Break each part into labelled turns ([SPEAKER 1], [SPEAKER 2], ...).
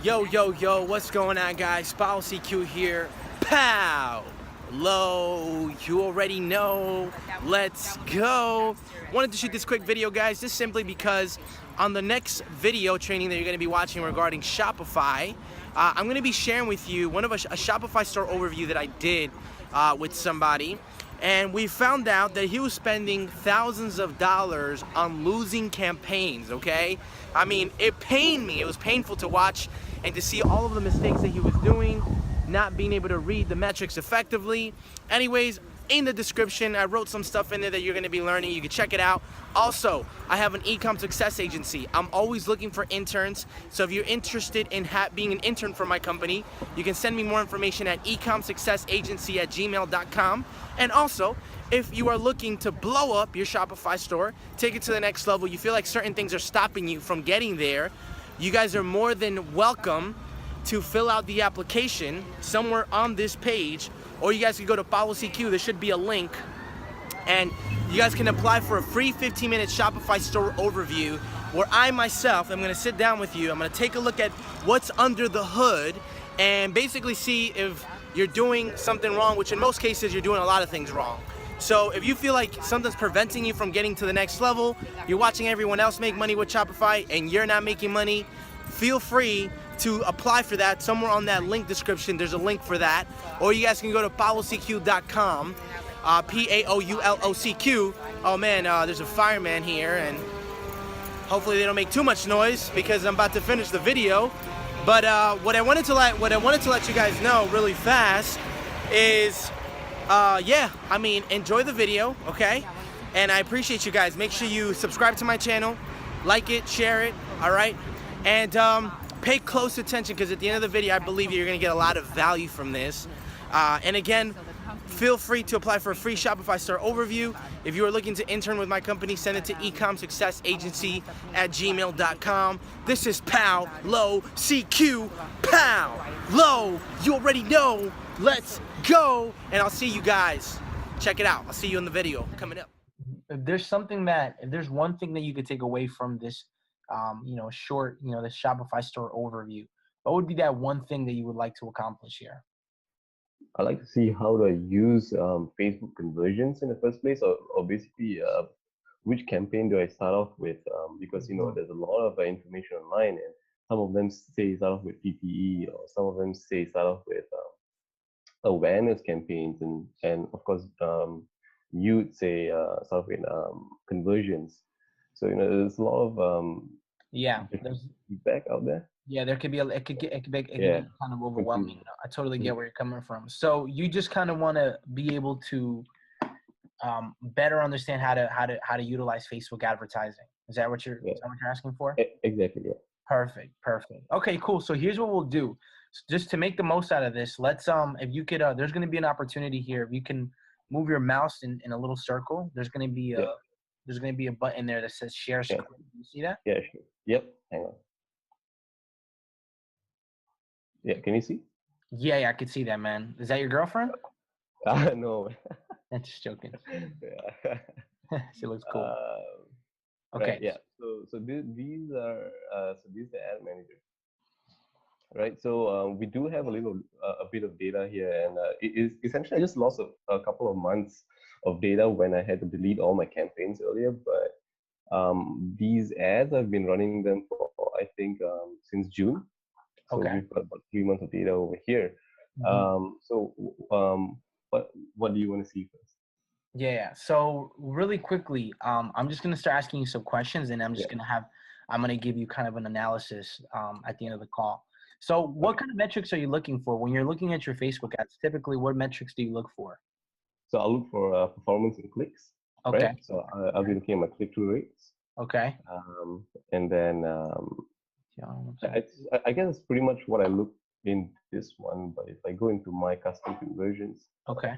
[SPEAKER 1] Yo, yo, yo, what's going on, guys? Policy Q here. Pow! Low, you already know. Let's go. Wanted to shoot this quick video, guys, just simply because on the next video training that you're going to be watching regarding Shopify, I'm going to be sharing with you one of a Shopify store overview that I did with somebody. And we found out that he was spending thousands of dollars on losing campaigns, okay? I mean, it pained me. It was painful to watch and to see all of the mistakes that he was doing, not being able to read the metrics effectively. Anyways, in the description, I wrote some stuff in there that you're gonna be learning. You can check it out. Also, I have an e-com success agency. I'm always looking for interns. So if you're interested in being an intern for my company, you can send me more information at ecomsuccessagency@gmail.com. And also, if you are looking to blow up your Shopify store, take it to the next level, you feel like certain things are stopping you from getting there, you guys are more than welcome to fill out the application somewhere on this page, or you guys can go to Policy Q. There should be a link, and you guys can apply for a free 15-minute Shopify store overview where I myself am gonna sit down with you. I'm gonna take a look at what's under the hood and basically see if you're doing something wrong, which in most cases you're doing a lot of things wrong. So if you feel like something's preventing you from getting to the next level, you're watching everyone else make money with Shopify and you're not making money, feel free to apply for that. Somewhere on that link description, there's a link for that. Or you guys can go to policyq.com, PAOULOCQ. Oh man, there's a fireman here, and hopefully they don't make too much noise because I'm about to finish the video. But what I wanted to let you guys know really fast is, yeah, I mean, enjoy the video, okay? And I appreciate you guys. Make sure you subscribe to my channel, like it, share it, all right? And pay close attention because at the end of the video, I believe you're gonna get a lot of value from this. And again, feel free to apply for a free Shopify store overview. If you are looking to intern with my company, send it to ecomsuccessagency@gmail.com. This is Pow Low CQ. Pow Low. You already know. Let's go. And I'll see you guys. Check it out. I'll see you in the video coming up.
[SPEAKER 2] If there's one thing that you could take away from this, short, this Shopify store overview, what would be that one thing that you would like to accomplish here?
[SPEAKER 3] I like to see how to use Facebook conversions in the first place, or basically which campaign do I start off with? Because there's a lot of information online, and some of them say start off with PPE, or some of them say start off with awareness campaigns, and of course you'd say start off with conversions. So there's a lot of
[SPEAKER 2] there's
[SPEAKER 3] feedback out there.
[SPEAKER 2] Yeah, it could be kind of overwhelming. I totally get where you're coming from. So you just kind of want to be able to better understand how to utilize Facebook advertising. Is that what you're asking for?
[SPEAKER 3] Exactly. Yeah.
[SPEAKER 2] Perfect. Okay, cool. So here's what we'll do. Just to make the most out of this, let's if you could, there's going to be an opportunity here. If you can move your mouse in a little circle, there's going to be a button there that says share screen. You see that?
[SPEAKER 3] Yeah, sure. Yep. Hang on. Yeah, can you see?
[SPEAKER 2] Yeah, I could see that, man. Is that your girlfriend?
[SPEAKER 3] No.
[SPEAKER 2] I'm just joking.
[SPEAKER 3] Yeah.
[SPEAKER 2] She looks cool. Okay.
[SPEAKER 3] Right, yeah. So these are these are the ad manager. Right. So we do have a bit of data here, and it is essentially I just lost a couple of months of data when I had to delete all my campaigns earlier. But these ads I've been running them for I think since June. So we've got about 3 months of data over here. What do you want to see first?
[SPEAKER 2] Yeah. So really quickly, I'm just gonna start asking you some questions, and I'm gonna give you kind of an analysis at the end of the call. So what kind of metrics are you looking for when you're looking at your Facebook ads? Typically, what metrics do you look for?
[SPEAKER 3] So I'll look for performance and clicks.
[SPEAKER 2] Okay.
[SPEAKER 3] Right? So I'll be looking at my click-through rates.
[SPEAKER 2] Okay.
[SPEAKER 3] And then I guess it's pretty much what I look in this one, but if I go into my custom conversions.
[SPEAKER 2] Okay.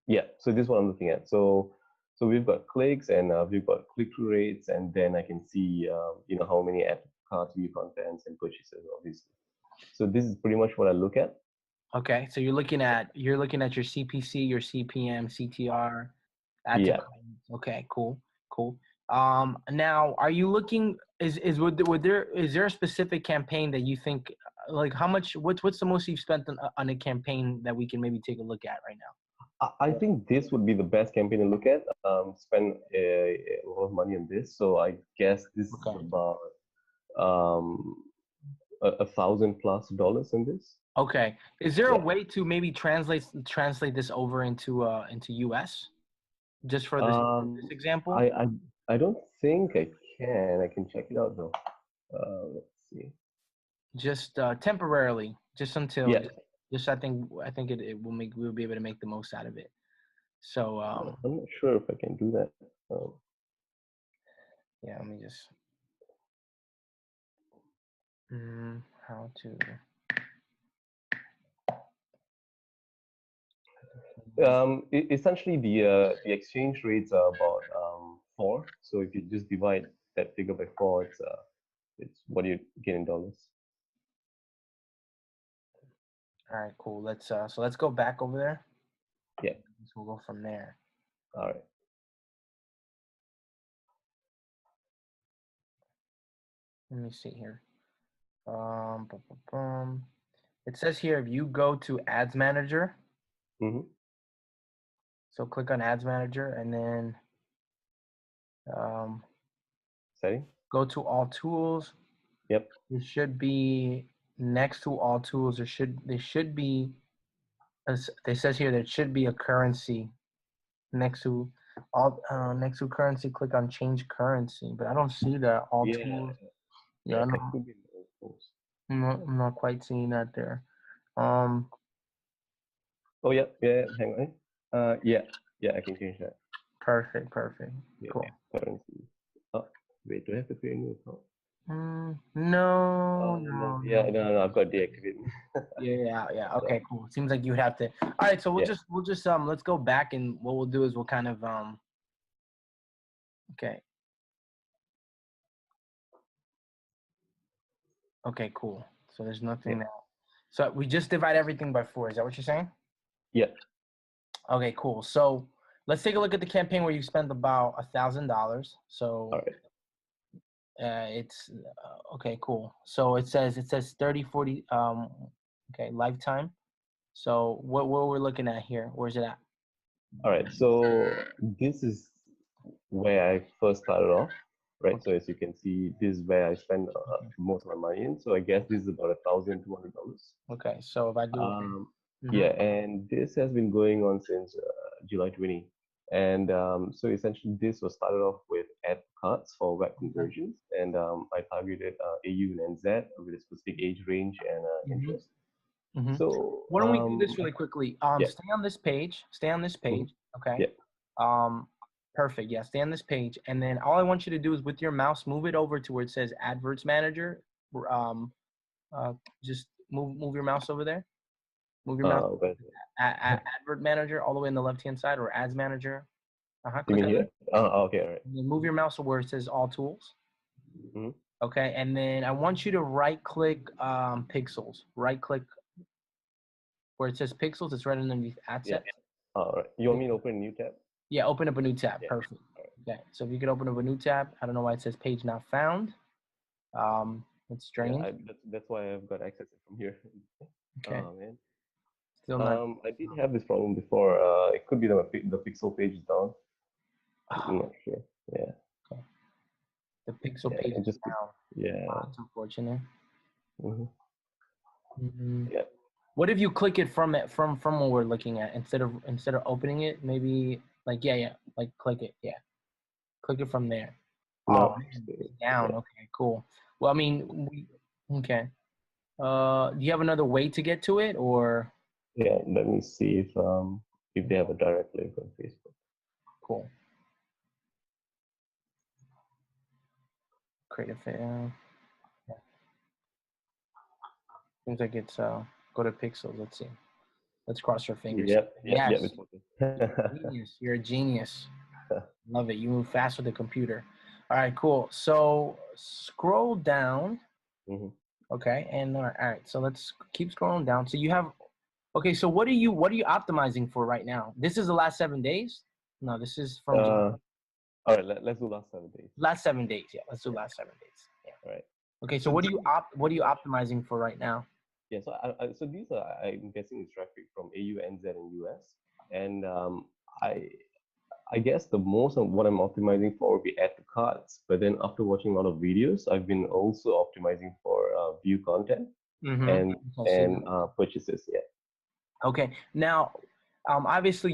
[SPEAKER 3] Yeah, so this is what I'm looking at. So we've got clicks and we've got click-through rates, and then I can see how many add cart view contents and purchases, obviously. So this is pretty much what I look at.
[SPEAKER 2] Okay, so you're looking at your CPC, your CPM, CTR, Add to
[SPEAKER 3] Yeah.
[SPEAKER 2] comments. Okay, cool, cool. Now, are you looking? Would there is there a specific campaign that you think, like, how much? What's the most you've spent on a campaign that we can maybe take a look at right now?
[SPEAKER 3] I think this would be the best campaign to look at. Spend a lot of money on this, so I guess this is
[SPEAKER 2] Okay.
[SPEAKER 3] about um $1,000+ in this.
[SPEAKER 2] Okay. Is there a
[SPEAKER 3] Yeah.
[SPEAKER 2] way to maybe translate this over into US just for this
[SPEAKER 3] Um,
[SPEAKER 2] example?
[SPEAKER 3] I don't think I can. I can check it out though. Let's see.
[SPEAKER 2] Just temporarily, just until
[SPEAKER 3] Yeah.
[SPEAKER 2] just I think we'll be able to make the most out of it. So
[SPEAKER 3] I'm not sure if I can do that.
[SPEAKER 2] yeah, let me just how to
[SPEAKER 3] Essentially, the exchange rates are about 4. So if you just divide that figure by 4, it's what you get in dollars.
[SPEAKER 2] all right, cool. Let's go back over there.
[SPEAKER 3] Yeah.
[SPEAKER 2] So we'll go from there.
[SPEAKER 3] All right.
[SPEAKER 2] Let me see here. Bum, bum, bum. It says here if you go to Ads Manager,
[SPEAKER 3] Mm-hmm.
[SPEAKER 2] so click on Ads Manager and then
[SPEAKER 3] Setting.
[SPEAKER 2] go to All Tools.
[SPEAKER 3] Yep.
[SPEAKER 2] It should be next to All Tools. There should be, as it says here, there should be a currency next to next to currency. Click on Change Currency, but I don't see that. All
[SPEAKER 3] Yeah.
[SPEAKER 2] Tools. Yeah,
[SPEAKER 3] That could be in the old post.
[SPEAKER 2] I'm not quite seeing that there.
[SPEAKER 3] Oh yeah. Yeah. Hang on. Yeah. Yeah. I can change that.
[SPEAKER 2] Perfect.
[SPEAKER 3] Yeah.
[SPEAKER 2] Cool.
[SPEAKER 3] Currency. Oh, wait. Do I have to create a new account?
[SPEAKER 2] No,
[SPEAKER 3] No.
[SPEAKER 2] no,
[SPEAKER 3] Yeah.
[SPEAKER 2] no.
[SPEAKER 3] No. I've got deactivated.
[SPEAKER 2] Yeah. Okay, cool. It seems like you would have to. All right, so we'll
[SPEAKER 3] Yeah.
[SPEAKER 2] just let's go back and what we'll do is we'll kind of okay. Okay, cool. So there's nothing
[SPEAKER 3] Yeah.
[SPEAKER 2] now. So we just divide everything by 4. Is that what you're saying?
[SPEAKER 3] Yeah.
[SPEAKER 2] Okay, cool. So let's take a look at the campaign where you spent about $1,000. So
[SPEAKER 3] All right.
[SPEAKER 2] it's okay, cool. So it says 30, 40 okay, lifetime. So what we're looking at here? Where's it at?
[SPEAKER 3] All right. So this is where I first started off, right? So
[SPEAKER 2] Okay.
[SPEAKER 3] as you can see, this is where I spend most of my money in. So I guess this is about $1,200.
[SPEAKER 2] Okay. So if I do
[SPEAKER 3] Yeah, and this has been going on since July 20. And so essentially, this was started off with ad cards for web conversions, and I targeted AU and NZ with a specific age range and interest. So
[SPEAKER 2] Why don't we do this really quickly?
[SPEAKER 3] yeah,
[SPEAKER 2] Stay on this page. Stay on this page. Okay.
[SPEAKER 3] yeah.
[SPEAKER 2] Perfect. Yeah, stay on this page, and then all I want you to do is with your mouse move it over to where it says Adverts Manager. Um, just move your mouse over there. Move your mouse
[SPEAKER 3] Where is it?
[SPEAKER 2] Advert Manager all the way on the left hand side, or Ads Manager.
[SPEAKER 3] You
[SPEAKER 2] Click
[SPEAKER 3] mean
[SPEAKER 2] on
[SPEAKER 3] here?
[SPEAKER 2] it.
[SPEAKER 3] Okay, all right.
[SPEAKER 2] And then move your mouse to where it says All Tools.
[SPEAKER 3] Mhm.
[SPEAKER 2] Okay, and then I want you to right click Pixels. Right click where it says Pixels. It's right underneath Ad
[SPEAKER 3] Yeah.
[SPEAKER 2] Sets.
[SPEAKER 3] All right. You want me to open a new tab?
[SPEAKER 2] Yeah, open up a new tab.
[SPEAKER 3] Yeah.
[SPEAKER 2] Perfect. Okay, so if you could open up a new tab, I don't know why it says page not found. It's strange.
[SPEAKER 3] Yeah, that's why I've got access from here.
[SPEAKER 2] Okay,
[SPEAKER 3] Oh man.
[SPEAKER 2] still not.
[SPEAKER 3] I did have this problem before. It could be the pixel page is down. I'm not sure. Yeah.
[SPEAKER 2] Okay. The pixel
[SPEAKER 3] Yeah.
[SPEAKER 2] page
[SPEAKER 3] It
[SPEAKER 2] is
[SPEAKER 3] just
[SPEAKER 2] down.
[SPEAKER 3] yeah.
[SPEAKER 2] That's unfortunate.
[SPEAKER 3] Mm-hmm. Yeah.
[SPEAKER 2] What if you click it from what we're looking at instead of opening it? Maybe like like click it. Yeah, click it from there. Oh
[SPEAKER 3] No.
[SPEAKER 2] man, it's down.
[SPEAKER 3] Yeah.
[SPEAKER 2] Okay, cool. Well, I mean, okay. Do you have another way to get to it, or
[SPEAKER 3] Yeah. Let me see if they have a direct link on Facebook.
[SPEAKER 2] cool? Create a video. Seems like it's go to Pixels. Let's see. Let's cross our fingers.
[SPEAKER 3] Yep.
[SPEAKER 2] Yes,
[SPEAKER 3] It's working.
[SPEAKER 2] genius. You're a genius. Love it. You move fast with the computer. All right, cool. So scroll down.
[SPEAKER 3] Mm-hmm.
[SPEAKER 2] Okay, and all right. So let's keep scrolling down. So you have okay. So what are you optimizing for right now? This is the last 7 days. No, this is from
[SPEAKER 3] All right, let's do last 7 days.
[SPEAKER 2] last 7 days. Yeah, let's do last 7 days. Yeah.
[SPEAKER 3] All right.
[SPEAKER 2] Okay, so what are you optimizing for right now?
[SPEAKER 3] Yeah, so so these are, I'm guessing, is traffic from AU, NZ, and US, and I I guess the most of what I'm optimizing for would be add to carts. But then after watching a lot of videos, I've been also optimizing for view content
[SPEAKER 2] Mm-hmm.
[SPEAKER 3] and
[SPEAKER 2] Okay,
[SPEAKER 3] purchases. Yeah.
[SPEAKER 2] okay. Now, obviously,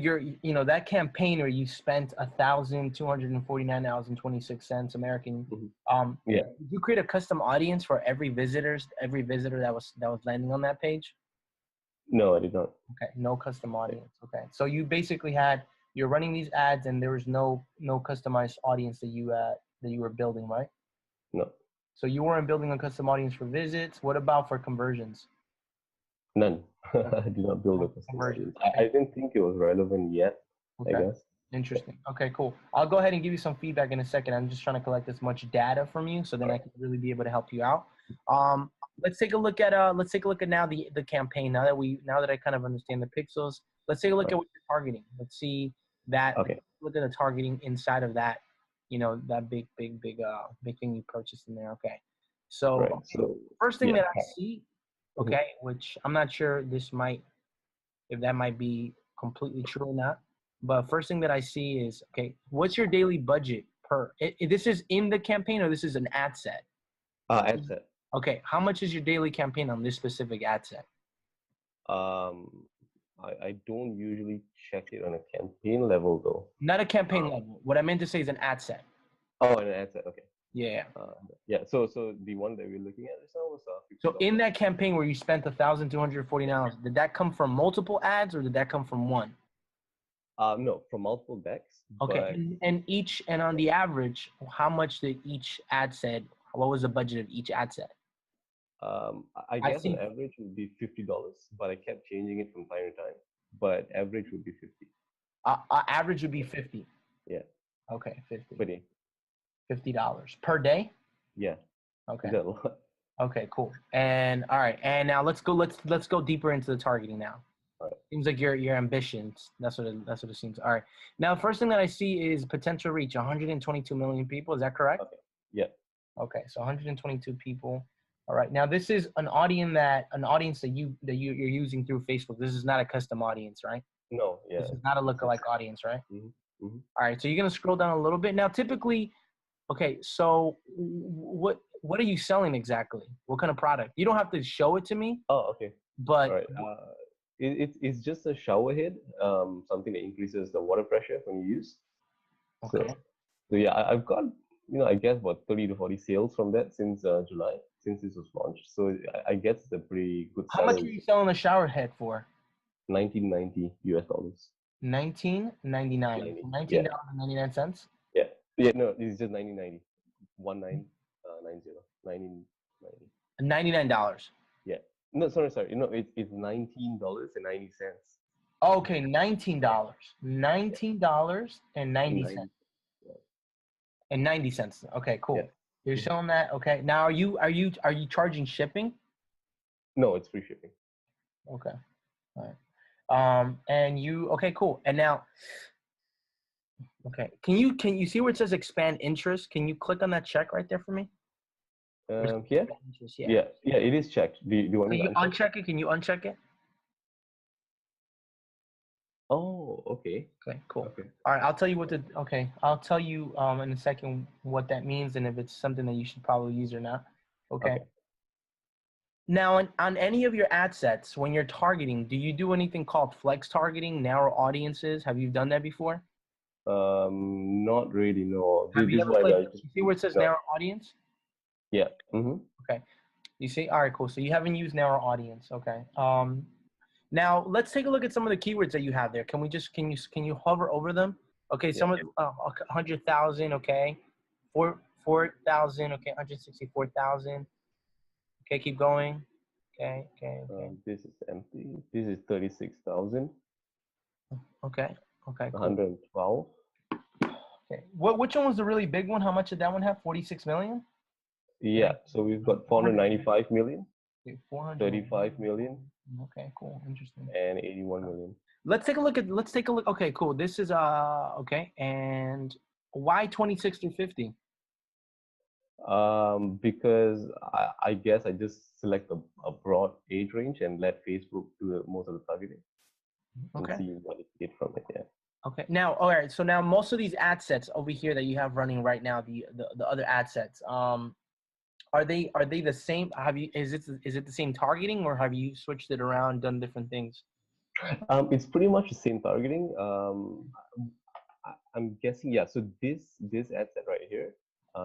[SPEAKER 2] that campaign where you spent $1,249.26 American.
[SPEAKER 3] Mhm. Yeah.
[SPEAKER 2] Did you create a custom audience for every visitor that was landing on that page?
[SPEAKER 3] No, I did not.
[SPEAKER 2] Okay, no custom audience. Okay, so you basically you're running these ads, and there was no customized audience that you were building, right?
[SPEAKER 3] No,
[SPEAKER 2] So you weren't building a custom audience for visits. What about for conversions?
[SPEAKER 3] none. I did not build a
[SPEAKER 2] No
[SPEAKER 3] custom
[SPEAKER 2] conversions.
[SPEAKER 3] audience. I didn't think it was relevant yet, I
[SPEAKER 2] Okay.
[SPEAKER 3] guess.
[SPEAKER 2] Interesting. Okay, cool. I'll go ahead and give you some feedback in a second. I'm just trying to collect as much data from you so then I can really be able to help you out. Let's take a look at now the campaign. Now that I kind of understand the pixels, let's take a look at what you're targeting. Let's see that.
[SPEAKER 3] Okay.
[SPEAKER 2] Look at the targeting inside of that, that big thing you purchased in there. Okay. So
[SPEAKER 3] Right. So
[SPEAKER 2] first thing
[SPEAKER 3] yeah.
[SPEAKER 2] that I see, okay, which I'm not sure if that might be completely true or not. But first thing that I see is, okay, what's your daily budget this is in the campaign or this is an ad set?
[SPEAKER 3] Ad set.
[SPEAKER 2] Okay, how much is your daily campaign on this specific ad set?
[SPEAKER 3] I don't usually check it on a campaign level though.
[SPEAKER 2] Not a campaign level. What I meant to say is an ad set.
[SPEAKER 3] Oh, an ad set. Okay.
[SPEAKER 2] Yeah.
[SPEAKER 3] Yeah. So the one that we're looking at just now was
[SPEAKER 2] So in
[SPEAKER 3] $50.
[SPEAKER 2] that campaign where you spent $1,240, did that come from multiple ads or did that come from one?
[SPEAKER 3] No, from multiple decks.
[SPEAKER 2] Okay, and on the average, how much did each ad set? What was the budget of each ad set?
[SPEAKER 3] I guess an average would be $50, but I kept changing it from time to time. But average would be 50.
[SPEAKER 2] Average would be 50.
[SPEAKER 3] Yeah.
[SPEAKER 2] Okay, 50.
[SPEAKER 3] Per day.
[SPEAKER 2] $50 per day.
[SPEAKER 3] Yeah.
[SPEAKER 2] Okay.
[SPEAKER 3] Is that a lot?
[SPEAKER 2] Okay, cool. And all right, and now let's go deeper into the targeting now.
[SPEAKER 3] All right.
[SPEAKER 2] Seems like your ambitions. That's what it seems. All right. Now, first thing that I see is potential reach. 122 million people. Is that correct?
[SPEAKER 3] Okay. Yeah.
[SPEAKER 2] Okay, so 122 people. All right. Now this is an audience that you're using through Facebook. This is not a custom audience, right?
[SPEAKER 3] No. Yeah.
[SPEAKER 2] This is not a lookalike audience, right?
[SPEAKER 3] Mm-hmm. Mm-hmm.
[SPEAKER 2] All right. So you're gonna scroll down a little bit. Now, typically, okay. So what are you selling exactly? What kind of product? You don't have to show it to me.
[SPEAKER 3] Oh, okay.
[SPEAKER 2] But
[SPEAKER 3] all right. It's just a shower head. Something that increases the water pressure when you use.
[SPEAKER 2] okay.
[SPEAKER 3] So yeah, I've got I guess about 30 to 40 sales from that since July, since this was launched. So I guess it's a pretty good.
[SPEAKER 2] How much are you selling a shower head for?
[SPEAKER 3] $19.90 US.
[SPEAKER 2] $19.99. $19.99.
[SPEAKER 3] Yeah. Yeah. No, it's just $19.90. 1990.
[SPEAKER 2] $99.
[SPEAKER 3] Yeah. No, sorry. No, it's $19.90.
[SPEAKER 2] Okay, $19. $19.90. And 90 cents. Okay, cool.
[SPEAKER 3] Yeah.
[SPEAKER 2] You're showing that. Okay. Now are you charging shipping?
[SPEAKER 3] No, it's free shipping.
[SPEAKER 2] Okay. All right. Okay, cool. And now, okay. Can you see where it says expand interest? Can you click on that check right there for me?
[SPEAKER 3] Here? Yeah, it is checked. Do you want me to
[SPEAKER 2] uncheck it? Can you uncheck it?
[SPEAKER 3] Oh, okay.
[SPEAKER 2] Okay, cool.
[SPEAKER 3] Okay.
[SPEAKER 2] All right, I'll tell you I'll tell you in a second what that means and if it's something that you should probably use or not. Okay. Now, on any of your ad sets, when you're targeting, do you do anything called flex targeting, narrow audiences? Have you done that before?
[SPEAKER 3] Not really, no.
[SPEAKER 2] Have you ever played, you see where it says narrow audience?
[SPEAKER 3] Yeah. Mm-hmm.
[SPEAKER 2] Okay. You see? All right, cool. So you haven't used narrow audience. Okay. Now let's take a look at some of the keywords that you have there. Can you hover over them? Okay. Some of 100,000. Okay. 4,000. Okay. 164,000. Okay. Keep going. Okay.
[SPEAKER 3] This is empty. This is 36,000.
[SPEAKER 2] Okay. Okay. Cool.
[SPEAKER 3] 112.
[SPEAKER 2] Okay. Which one was the really big one? How much did that one have? 46 million?
[SPEAKER 3] Yeah. So we've got 495 million.
[SPEAKER 2] Okay,
[SPEAKER 3] 35 million.
[SPEAKER 2] Okay, cool. Interesting.
[SPEAKER 3] And 81 million.
[SPEAKER 2] Let's take a look. Okay, cool. This is okay. And why 26 through 50?
[SPEAKER 3] Because I guess I just select a broad age range and let Facebook do most of the targeting and
[SPEAKER 2] Okay.
[SPEAKER 3] see what it get from it. Yeah.
[SPEAKER 2] Okay. Now, all right. So now most of these ad sets over here that you have running right now, the other ad sets, are they the same? Is it the same targeting, or have you switched it around, done different things?
[SPEAKER 3] It's pretty much the same targeting. I'm guessing, yeah. So this ad set right here,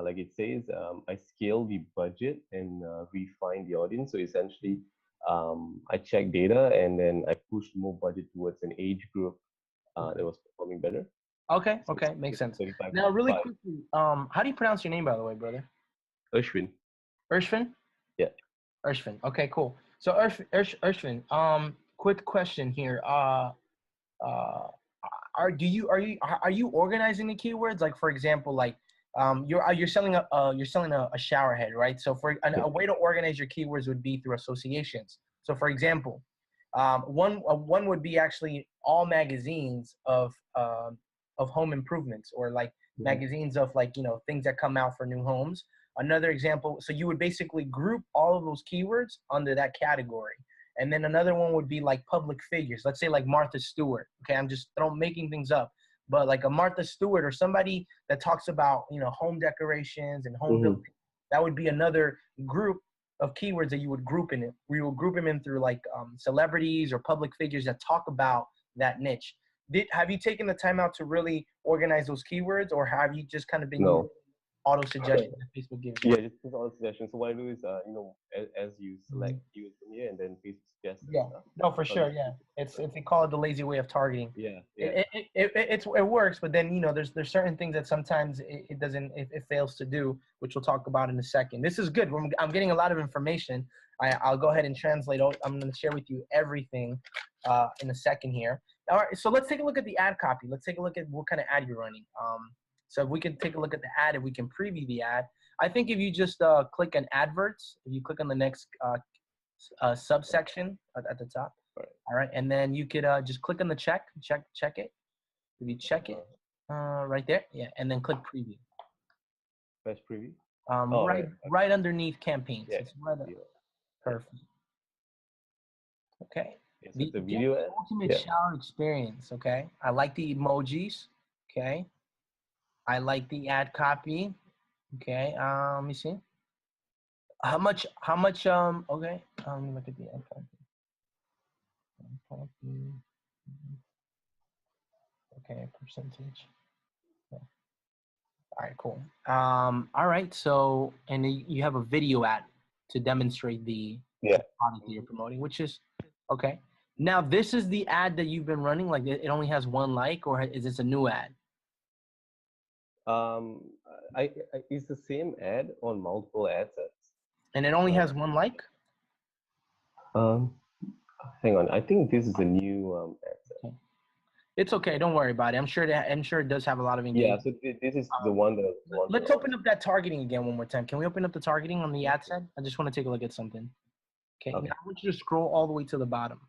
[SPEAKER 3] like it says, I scale the budget and refine the audience. So essentially, I check data and then I push more budget towards an age group that was performing better.
[SPEAKER 2] Okay.
[SPEAKER 3] So
[SPEAKER 2] Okay. Makes sense.
[SPEAKER 3] 35
[SPEAKER 2] Now, really
[SPEAKER 3] 45.
[SPEAKER 2] quickly, how do you pronounce your name, by the way, brother?
[SPEAKER 3] Ashwin.
[SPEAKER 2] Urshvin?
[SPEAKER 3] Yeah.
[SPEAKER 2] Urshvin. Okay, cool. So Urshvin, quick question here. Uh, are you organizing the keywords? Like, for example, like you're selling a shower head, right? So for
[SPEAKER 3] Yeah.
[SPEAKER 2] a way to organize your keywords would be through associations. So for example, one would be actually all magazines of home improvements, or like magazines of, like, things that come out for new homes. Another example, so you would basically group all of those keywords under that category. And then another one would be like public figures. Let's say like Martha Stewart. Okay, I'm just making things up. But like a Martha Stewart, or somebody that talks about, home decorations and home
[SPEAKER 3] Mm-hmm.
[SPEAKER 2] building, that would be another group of keywords that you would group in it. We will group them in through like celebrities or public figures that talk about that niche. Have you taken the time out to really organize those keywords, or have you just kind of been using
[SPEAKER 3] No.
[SPEAKER 2] auto suggestions that Facebook gives you?
[SPEAKER 3] Yeah, just all suggestions. So what I do is, as you select keywords from here, and then Facebook suggests
[SPEAKER 2] Yeah,
[SPEAKER 3] stuff.
[SPEAKER 2] no, for sure. Yeah, it's they call it the lazy way of targeting.
[SPEAKER 3] Yeah, yeah.
[SPEAKER 2] It works, but then there's certain things that sometimes it doesn't, it fails to do, which we'll talk about in a second. This is good. I'm getting a lot of information. I'll go ahead and translate. I'm going to share with you everything in a second here. All right, so let's take a look at the ad copy. Let's take a look at what kind of ad you're running. So if we can take a look at the ad, if we can preview the ad, I think if you just click on adverts, if you click on the next subsection at the top. All right, and then you could just click on the check it. If you check it right there, yeah, and then click preview.
[SPEAKER 3] Press preview.
[SPEAKER 2] Right underneath campaigns.
[SPEAKER 3] Yeah.
[SPEAKER 2] It's right up. Perfect. Okay.
[SPEAKER 3] Yes, it's a video ad.
[SPEAKER 2] Ultimate shower experience. Okay. I like the emojis. Okay. I like the ad copy. Okay. Let me see. How much, okay. Let me look at the ad copy. Okay, percentage. Yeah. All right, cool. All right, so, and you have a video ad to demonstrate the product that you're promoting, which is, okay. Now, this is the ad that you've been running, like it only has one like, or is this a new ad?
[SPEAKER 3] It's the same ad on multiple ad sets.
[SPEAKER 2] And it only has one like?
[SPEAKER 3] Hang on. I think this is a new ad set.
[SPEAKER 2] Okay. It's okay. Don't worry about it. I'm sure it does have a lot of engagement.
[SPEAKER 3] Yeah. So this is the one that.
[SPEAKER 2] Let's open up that targeting again one more time. Can we open up the targeting on the ad set? I just want to take a look at something. Okay. Now I want you to scroll all the way to the bottom.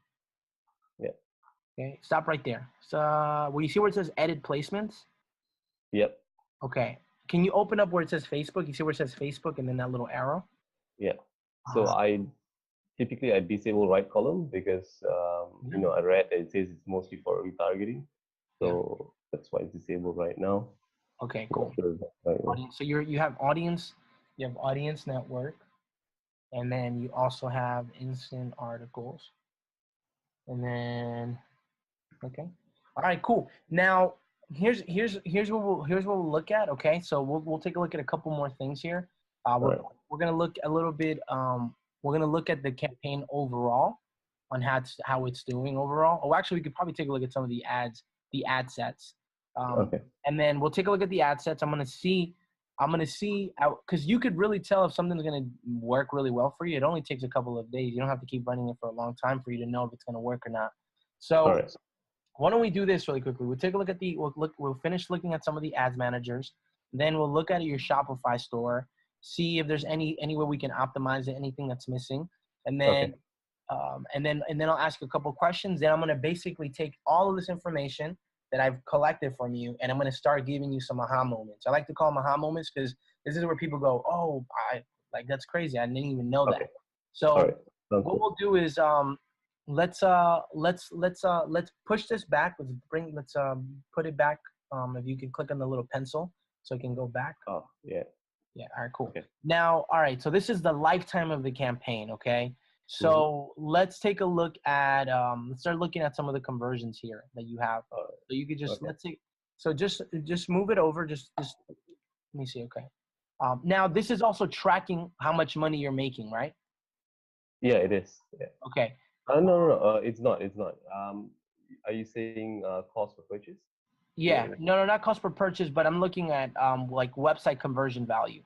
[SPEAKER 3] Yeah.
[SPEAKER 2] Okay. Stop right there. So, well, you see where it says edit placements?
[SPEAKER 3] Yep.
[SPEAKER 2] Okay. Can you open up where it says Facebook? You see where it says Facebook and then that little arrow?
[SPEAKER 3] Yeah. So I typically disable right column because I read that it says it's mostly for retargeting, so that's why it's disabled right now.
[SPEAKER 2] Okay, cool. So you have audience network, and then you also have instant articles, and then okay, all right, cool. Now here's what we'll look at. Okay, so we'll take a look at a couple more things here. We're gonna look a little bit. We're gonna look at the campaign overall, on how it's doing overall. Oh, actually, we could probably take a look at some of the ad sets. And then we'll take a look at the ad sets. I'm gonna see, because you could really tell if something's gonna work really well for you. It only takes a couple of days. You don't have to keep running it for a long time for you to know if it's gonna work or not. So why don't we do this really quickly? We'll take a look at we'll finish looking at some of the ads managers. Then we'll look at your Shopify store, see if there's any way we can optimize it, anything that's missing. And then and then I'll ask you a couple questions. Then I'm gonna basically take all of this information that I've collected from you, and I'm gonna start giving you some aha moments. I like to call them aha moments because this is where people go, "Oh, that's crazy. I didn't even know that."
[SPEAKER 3] Okay.
[SPEAKER 2] So
[SPEAKER 3] All right. Sounds
[SPEAKER 2] what
[SPEAKER 3] good.
[SPEAKER 2] we'll do is let's push this back. Let's put it back. If you can click on the little pencil so it can go back.
[SPEAKER 3] Oh, yeah.
[SPEAKER 2] Yeah. All right, cool.
[SPEAKER 3] Okay.
[SPEAKER 2] Now, all right. So this is the lifetime of the campaign. Okay. So let's take a look at, let's start looking at some of the conversions here that you have.
[SPEAKER 3] All right.
[SPEAKER 2] So you could just,
[SPEAKER 3] Okay.
[SPEAKER 2] let's see. So just move it over. Just let me see. Okay. Now this is also tracking how much money you're making, right?
[SPEAKER 3] Yeah, it is. Yeah.
[SPEAKER 2] Okay.
[SPEAKER 3] No. It's not. It's not. Are you saying cost per purchase?
[SPEAKER 2] Yeah. No, not cost per purchase, but I'm looking at like website conversion value.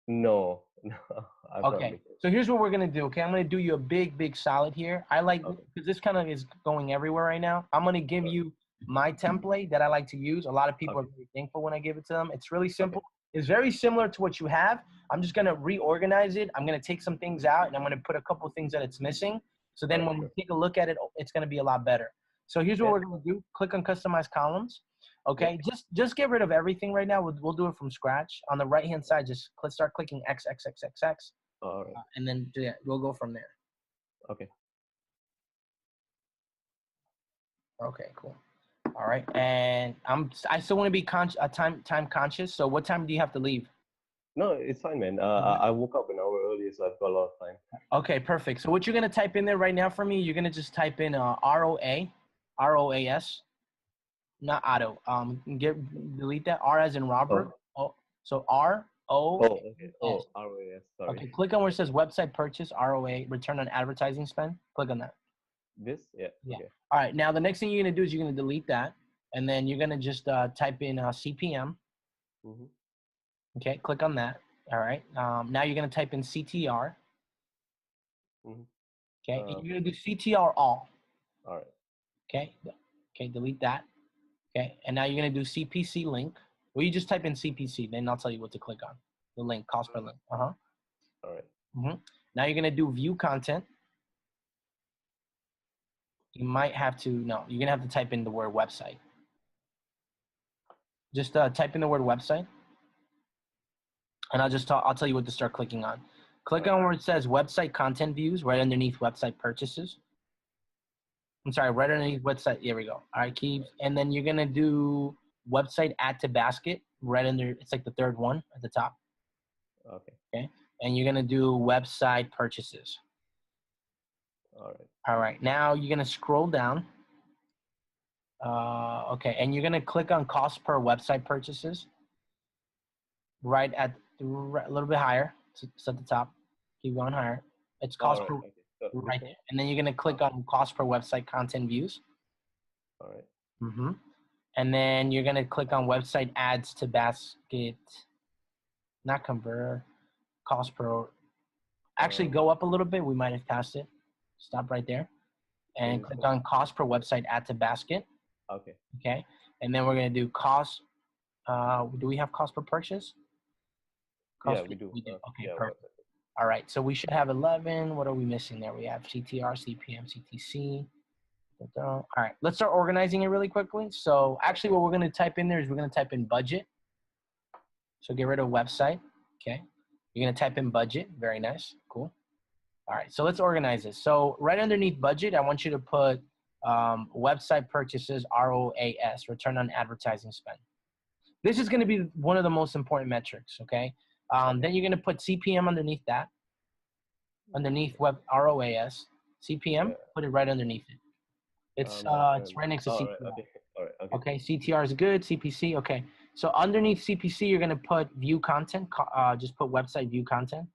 [SPEAKER 3] No. I've not
[SPEAKER 2] Okay.
[SPEAKER 3] looked at it.
[SPEAKER 2] So here's what we're gonna do. Okay, I'm gonna do you a big solid here. I like
[SPEAKER 3] Okay.
[SPEAKER 2] because this kind of is going everywhere right now. I'm gonna give you my template that I like to use. A lot of people are very thankful when I give it to them. It's really simple. It's very similar to what you have. I'm just gonna reorganize it. I'm gonna take some things out and I'm gonna put a couple of things that it's missing. So then when we take a look at it, it's gonna be a lot better. So here's what we're gonna do. Click on customize columns. Okay, just get rid of everything right now. We'll do it from scratch. On the right hand side, just start clicking X.
[SPEAKER 3] All right.
[SPEAKER 2] And then we'll go from there.
[SPEAKER 3] Okay.
[SPEAKER 2] Okay, cool. All right, and I still want to be time conscious. So what time do you have to leave?
[SPEAKER 3] No, it's fine, man. I woke up an hour earlier, so I've got a lot of time.
[SPEAKER 2] Okay, perfect. So what you're gonna type in there right now for me? You're gonna just type in ROAS, not auto. Delete that R as in Robert. Oh, so RO.
[SPEAKER 3] Okay. Oh, ROAS. Sorry.
[SPEAKER 2] Okay, click on where it says website purchase, ROA, return on advertising spend. Click on that.
[SPEAKER 3] This? Yeah. Okay.
[SPEAKER 2] All right, now the next thing you're gonna do is you're gonna delete that, and then you're gonna just type in CPM. Okay, click on that. All right, now you're gonna type in CTR. Okay, and you're gonna do CTR all.
[SPEAKER 3] All right.
[SPEAKER 2] Okay, delete that. Okay, and now you're gonna do CPC link. Well, you just type in CPC, then I'll tell you what to click on. The link, cost per link.
[SPEAKER 3] All right.
[SPEAKER 2] Now you're gonna do view content. You might have to, no, you're gonna have to type in the word website. Just type in the word website. And I'll tell you what to start clicking on. Click on where it says website content views right underneath website purchases. I'm sorry, right underneath website. Here we go. All right, keep. And then you're gonna do website add to basket right under. It's like the third one at the top. Okay. And you're gonna do website purchases. All right. Now you're gonna scroll down. Okay, and you're gonna click on cost per website purchases. Right at a little bit higher. It's at the top. Keep going higher. It's cost per right there. And then you're gonna click on cost per website content views.
[SPEAKER 3] All right.
[SPEAKER 2] And then you're gonna click on website ads to basket. Not convert. Cost per. Actually, go up a little bit. We might have passed it. Stop right there. And click on cost per website add to basket. Okay. And then we're gonna do cost. Do we have cost per purchase?
[SPEAKER 3] Yeah, we do.
[SPEAKER 2] Okay, perfect. All right, so we should have 11. What are we missing there? We have CTR, CPM, CTC. All right, let's start organizing it really quickly. So actually what we're gonna type in there is we're gonna type in budget. So get rid of website, okay? You're gonna type in budget, very nice, cool. All right, so let's organize this. So right underneath budget, I want you to put website purchases, ROAS, return on advertising spend. This is gonna be one of the most important metrics, okay? Then you're gonna put CPM underneath that, underneath web ROAS, CPM, put it right underneath it. It's right next to CTR. Okay, CTR is good, CPC, okay. So underneath CPC, you're gonna put view content, just put website view content.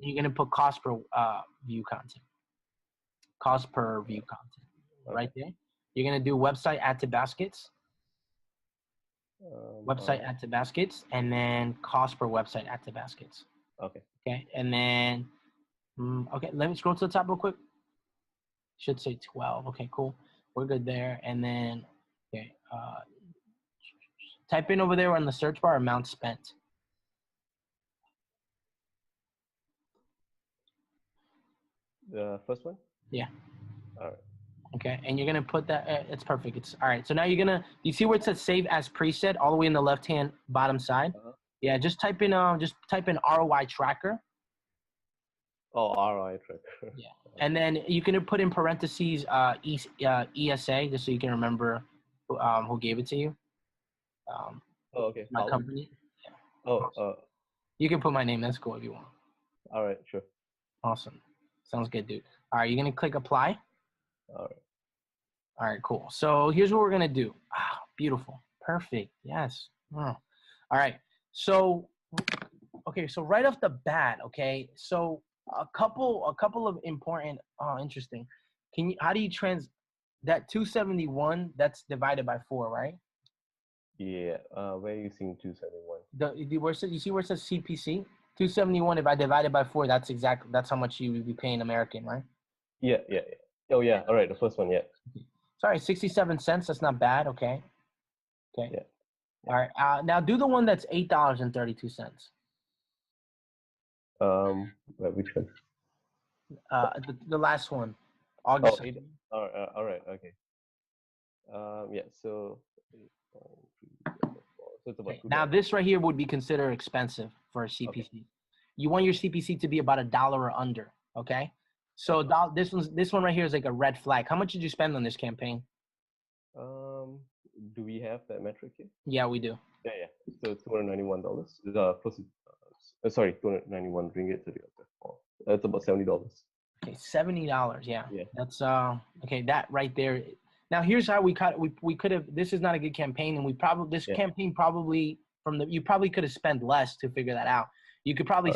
[SPEAKER 2] You're gonna put cost per view content. Cost per view content, right there. You're gonna do website add to baskets. Website add to baskets, and then cost per website add to baskets. Okay, and then, okay, let me scroll to the top real quick. Should say 12. Okay, cool. We're good there. And then, okay, type in over there on the search bar amount spent.
[SPEAKER 3] The first one?
[SPEAKER 2] Yeah.
[SPEAKER 3] All right.
[SPEAKER 2] Okay, and you're gonna put that. It's perfect. It's all right. So now you're gonna. You see where it says save as preset all the way in the left hand bottom side.
[SPEAKER 3] Uh-huh.
[SPEAKER 2] Yeah, just type in ROI tracker.
[SPEAKER 3] Oh, ROI tracker.
[SPEAKER 2] Yeah, and then you can put in parentheses ESA just so you can remember who gave it to you.
[SPEAKER 3] Oh, okay.
[SPEAKER 2] My
[SPEAKER 3] Paulo?
[SPEAKER 2] company.
[SPEAKER 3] Oh,
[SPEAKER 2] You can put my name. That's cool if you want.
[SPEAKER 3] all right, sure.
[SPEAKER 2] Awesome. Sounds good, dude. All right, you're gonna click apply.
[SPEAKER 3] All right.
[SPEAKER 2] All right, cool. So here's what we're gonna do. Ah, beautiful, perfect. Yes. Oh. All right. So, okay. So right off the bat, okay. So a couple of important. Oh, interesting. How do you that 271? That's divided by 4, right?
[SPEAKER 3] Yeah. Where are you seeing 271?
[SPEAKER 2] You see where it says CPC? 271. If I divide it by 4, that's how much you would be paying American, right?
[SPEAKER 3] Yeah, yeah, yeah. Oh, yeah. All right. The first one, yeah.
[SPEAKER 2] Sorry, 67 cents. That's not bad. Okay. Okay.
[SPEAKER 3] Yeah.
[SPEAKER 2] All right. Now do the one that's $8.32.
[SPEAKER 3] Which one?
[SPEAKER 2] The last one,
[SPEAKER 3] Oh,
[SPEAKER 2] August.
[SPEAKER 3] 8. All right. Okay. Yeah. So, so it's about
[SPEAKER 2] Okay.
[SPEAKER 3] $2.
[SPEAKER 2] Now this right here would be considered expensive for a CPC.
[SPEAKER 3] Okay.
[SPEAKER 2] You want your CPC to be about $1 or under. Okay. So
[SPEAKER 3] Okay.
[SPEAKER 2] this one right here is like a red flag. How much did you spend on this campaign?
[SPEAKER 3] Do we have that metric here?
[SPEAKER 2] Yeah, we do.
[SPEAKER 3] Yeah, yeah. So it's $291. Sorry, 291 ringgit. That's about $70.
[SPEAKER 2] Okay, $70. Yeah.
[SPEAKER 3] Yeah.
[SPEAKER 2] That's okay. That right there. Now here's how we could have. This is not a good campaign, and campaign probably you probably could have spent less to figure that out. You could probably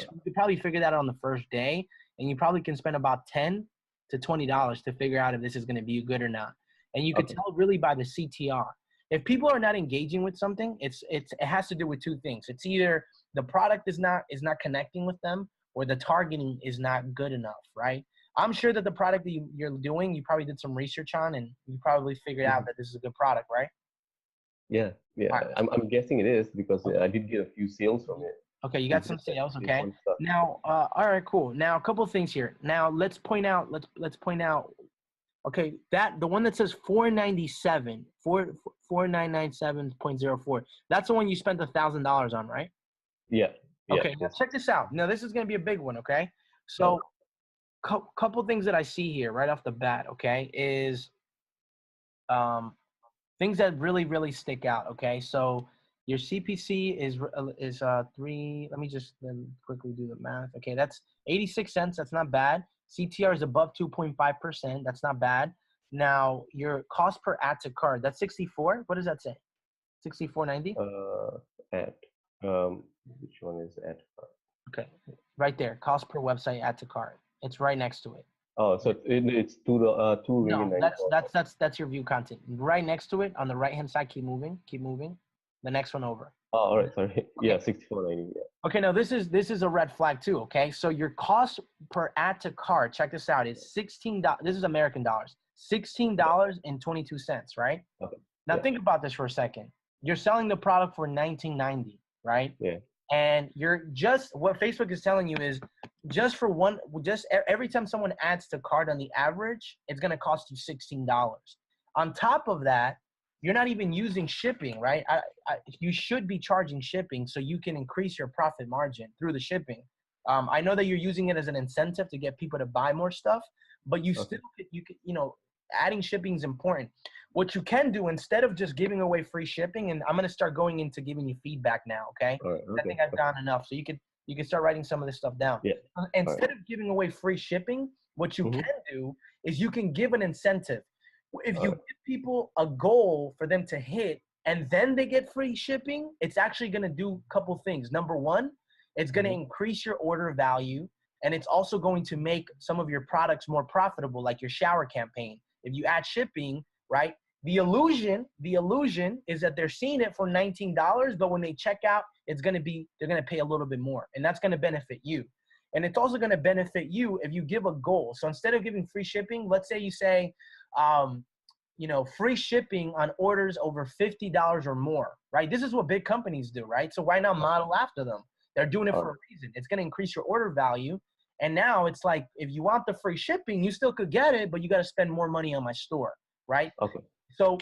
[SPEAKER 2] figure that out on the first day, and you probably can spend about $10 to $20 to figure out if this is going to be good or not. And you could tell really by the CTR. If people are not engaging with something, it has to do with two things. It's either the product is not connecting with them, or the targeting is not good enough, right? I'm sure that the product that you're doing, you probably did some research on, and you probably figured out that this is a good product, right?
[SPEAKER 3] Yeah, yeah.
[SPEAKER 2] All right.
[SPEAKER 3] I'm guessing it is because I did get a few sales from it.
[SPEAKER 2] Okay, you got some sales. Okay. Now, all right, cool. Now, a couple of things here. Now, let's point out. Okay, the one that says 497, 4997.04. That's the one you spent $1,000 on, right?
[SPEAKER 3] Yeah. Yeah.
[SPEAKER 2] Okay. Now check this out. Now this is gonna be a big one. Okay. So, couple things that I see here right off the bat. Okay, is things that really stick out. Okay, so your CPC is 3. Let me just quickly do the math. Okay, that's 86 cents. That's not bad. CTR is above 2.5%. That's not bad. Now your cost per add to cart, that's 64. What does that say? 64.90.
[SPEAKER 3] At which one is at?
[SPEAKER 2] Okay, right there. Cost per website add to cart. It's right next to it.
[SPEAKER 3] Oh, so it's two
[SPEAKER 2] No, that's your view content. Right next to it on the right hand side. Keep moving. The next one over.
[SPEAKER 3] Oh, all right. Sorry.
[SPEAKER 2] Okay.
[SPEAKER 3] Yeah, 64.90. Yeah.
[SPEAKER 2] Okay, now this is a red flag too. Okay, so your cost per add to cart. Check this out. Is $16. This is American dollars. $16.22. Right.
[SPEAKER 3] Okay.
[SPEAKER 2] Now think about this for a second. You're selling the product for $19.90. Right.
[SPEAKER 3] Yeah.
[SPEAKER 2] And what Facebook is telling you is every time someone adds to cart on the average, it's going to cost you $16. On top of that, you're not even using shipping, right? You should be charging shipping so you can increase your profit margin through the shipping. I know that you're using it as an incentive to get people to buy more stuff, but adding shipping is important. What you can do instead of just giving away free shipping, and I'm going to start going into giving you feedback now, okay?
[SPEAKER 3] All right, okay.
[SPEAKER 2] I think I've done enough. So you can start writing some of this stuff down.
[SPEAKER 3] Yeah.
[SPEAKER 2] Instead of giving away free shipping, what you can do is you can give an incentive. If you give people a goal for them to hit and then they get free shipping, it's actually going to do a couple things. Number one, it's going to increase your order value, and it's also going to make some of your products more profitable, like your shower campaign. If you add shipping, right? The illusion is that they're seeing it for $19, but when they check out, they're going to pay a little bit more, and that's going to benefit you. And it's also going to benefit you if you give a goal. So instead of giving free shipping, let's say you say, free shipping on orders over $50 or more, right? This is what big companies do, right? So why not model after them? They're doing it for a reason. It's going to increase your order value, And now it's like, if you want the free shipping, you still could get it, but you got to spend more money on my store, right?
[SPEAKER 3] Okay.
[SPEAKER 2] So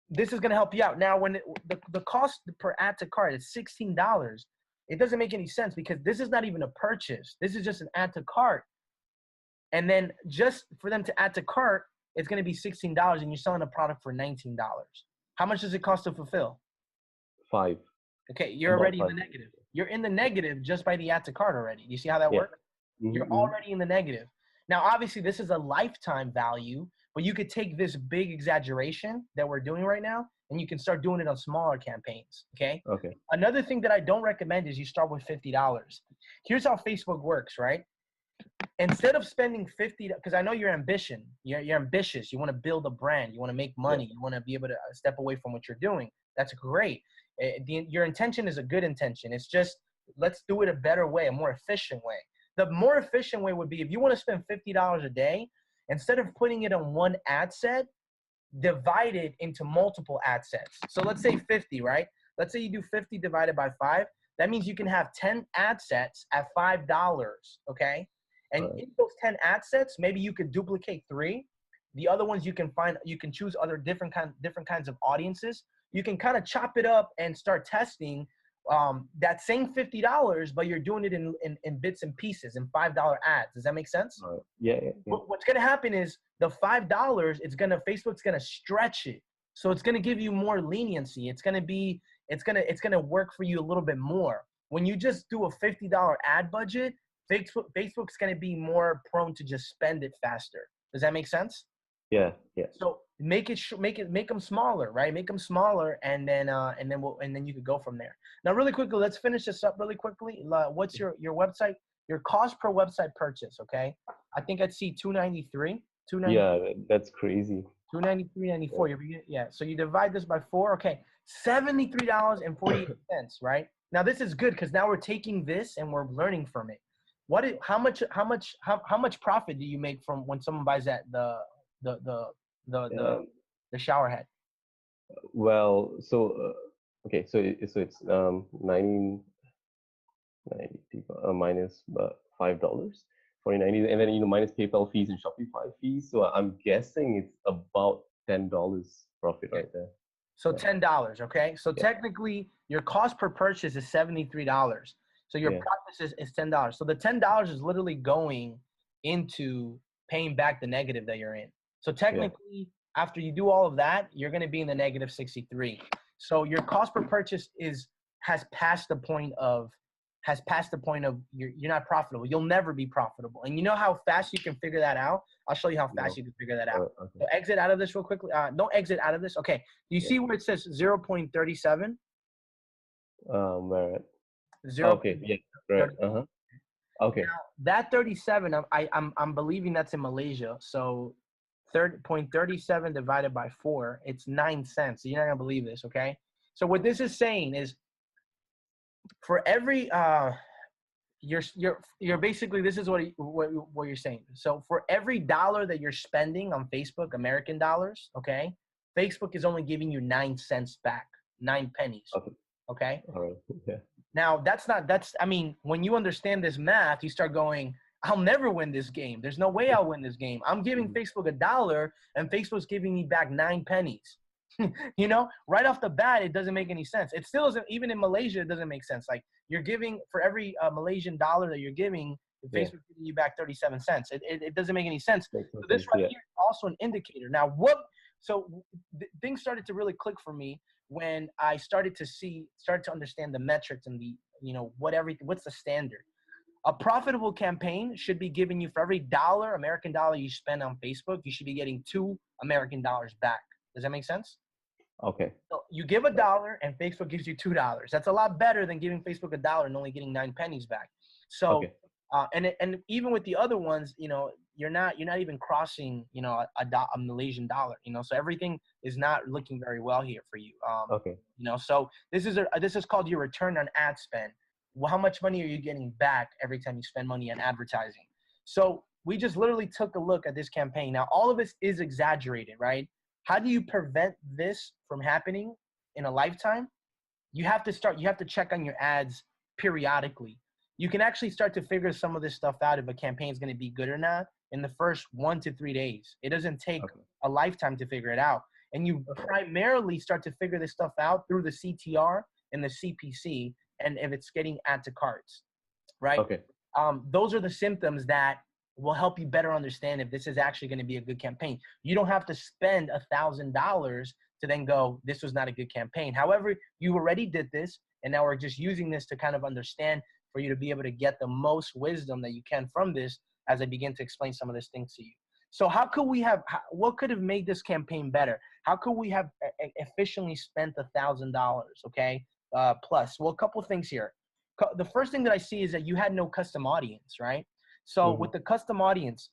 [SPEAKER 2] this is going to help you out. Now, when the cost per add to cart is $16, it doesn't make any sense because this is not even a purchase. This is just an add to cart. And then just for them to add to cart, it's going to be $16 and you're selling a product for $19. How much does it cost to fulfill?
[SPEAKER 3] 5.
[SPEAKER 2] Okay, you're
[SPEAKER 3] About
[SPEAKER 2] already in
[SPEAKER 3] 5.
[SPEAKER 2] the negative. You're in the negative just by the add to cart already. You see how that
[SPEAKER 3] Yeah.
[SPEAKER 2] works? You're already in the negative. Now, obviously, this is a lifetime value, but you could take this big exaggeration that we're doing right now, and you can start doing it on smaller campaigns, okay?
[SPEAKER 3] Okay.
[SPEAKER 2] Another thing that I don't recommend is you start with $50. Here's how Facebook works, right? Instead of spending $50, because I know you're ambitious. You want to build a brand. You want to make money.
[SPEAKER 3] Yeah.
[SPEAKER 2] You want to be able to step away from what you're doing. That's great. Your intention is a good intention. It's just, let's do it a better way, a more efficient way. The more efficient way would be if you want to spend $50 a day, instead of putting it on one ad set, divide it into multiple ad sets. So let's say 50, right? Let's say you do 50 divided by 5. That means you can have 10 ad sets at $5, okay? And in those 10 ad sets, maybe you could duplicate 3. The other ones you can choose other different kinds of audiences. You can kind of chop it up and start testing that same $50, but you're doing it in bits and pieces, in $5 ads. Does that make sense?
[SPEAKER 3] Yeah.
[SPEAKER 2] What's going to happen is the $5, Facebook's going to stretch it. So it's going to give you more leniency. It's going to work for you a little bit more. When you just do a $50 ad budget, Facebook's going to be more prone to just spend it faster. Does that make sense?
[SPEAKER 3] Yeah.
[SPEAKER 2] So make them smaller, right? Make them smaller, and then you could go from there. Now, really quickly, let's finish this up really quickly. What's your website? Your cost per website purchase? Okay, I think I'd see $293.
[SPEAKER 3] Yeah, that's crazy.
[SPEAKER 2] $293.94. Yeah. So you divide this by 4. Okay, $73.48. Right now, this is good because now we're taking this and we're learning from it. How much profit do you make from when someone buys that the shower head?
[SPEAKER 3] Well, so okay, so it's 90 people minus $5 for 90, and then minus PayPal fees and Shopify fees. So I'm guessing it's about $10 profit right there.
[SPEAKER 2] So $10, okay? So technically your cost per purchase is $73. So your profit is $10. So the $10 is literally going into paying back the negative that you're in. So technically, after you do all of that, you're going to be in the negative 63. So your cost per purchase has passed the point of you're not profitable. You'll never be profitable. And you know how fast you can figure that out? I'll show you how fast you can figure that out.
[SPEAKER 3] Okay.
[SPEAKER 2] So exit out of this real quickly. Don't exit out of this. Okay. Do you see where it says 0.37?
[SPEAKER 3] Where at?
[SPEAKER 2] 0.
[SPEAKER 3] Okay. Yeah. Right. Okay.
[SPEAKER 2] Now, that 37, I'm believing that's in Malaysia. So 0.37 divided by 4, it's 9 cents. So you're not gonna believe this, okay? So what this is saying is, for every you're basically, this is what you're saying. So for every dollar that you're spending on Facebook, American dollars, okay, Facebook is only giving you 9 cents back, 9 pennies. Okay.
[SPEAKER 3] All right. Yeah.
[SPEAKER 2] Now I mean, when you understand this math, you start going, I'll never win this game. There's no way I'll win this game. I'm giving Facebook $1 and Facebook's giving me back 9 pennies. You know, right off the bat, it doesn't make any sense. It still doesn't, even in Malaysia, it doesn't make sense. Like, you're giving, for every Malaysian dollar that you're giving, Facebook's giving you back 37 cents. It doesn't make any sense. So this right here is also an indicator. Now, things started to really click for me when I started to understand the metrics and what's the standard. A profitable campaign should be giving you, for every American dollar you spend on Facebook, you should be getting 2 American dollars back. Does that make sense?
[SPEAKER 3] Okay.
[SPEAKER 2] So you give $1 and Facebook gives you $2. That's a lot better than giving Facebook $1 and only getting 9 pennies back. So, and even with the other ones, you're not even crossing, a Malaysian dollar, so everything is not looking very well here for you. So this is called your return on ad spend. Well, how much money are you getting back every time you spend money on advertising? So we just literally took a look at this campaign. Now, all of this is exaggerated, right? How do you prevent this from happening in a lifetime? You have to check on your ads periodically. you can actually start to figure some of this stuff out if a campaign is going to be good or not in the first 1 to 3 days. It doesn't take a lifetime to figure it out. And you primarily start to figure this stuff out through the CTR and the CPC, and if it's getting add to carts, right?
[SPEAKER 3] Okay.
[SPEAKER 2] Those are the symptoms that will help you better understand if this is actually going to be a good campaign. You don't have to spend $1,000 to then go, this was not a good campaign. However, you already did this, and now we're just using this to kind of understand for you to be able to get the most wisdom that you can from this as I begin to explain some of these things to you. So how could we have, what could have made this campaign better? How could we have efficiently spent $1,000, okay, plus? Well, a couple of things here. The first thing that I see is that you had no custom audience, right? So with the custom audience,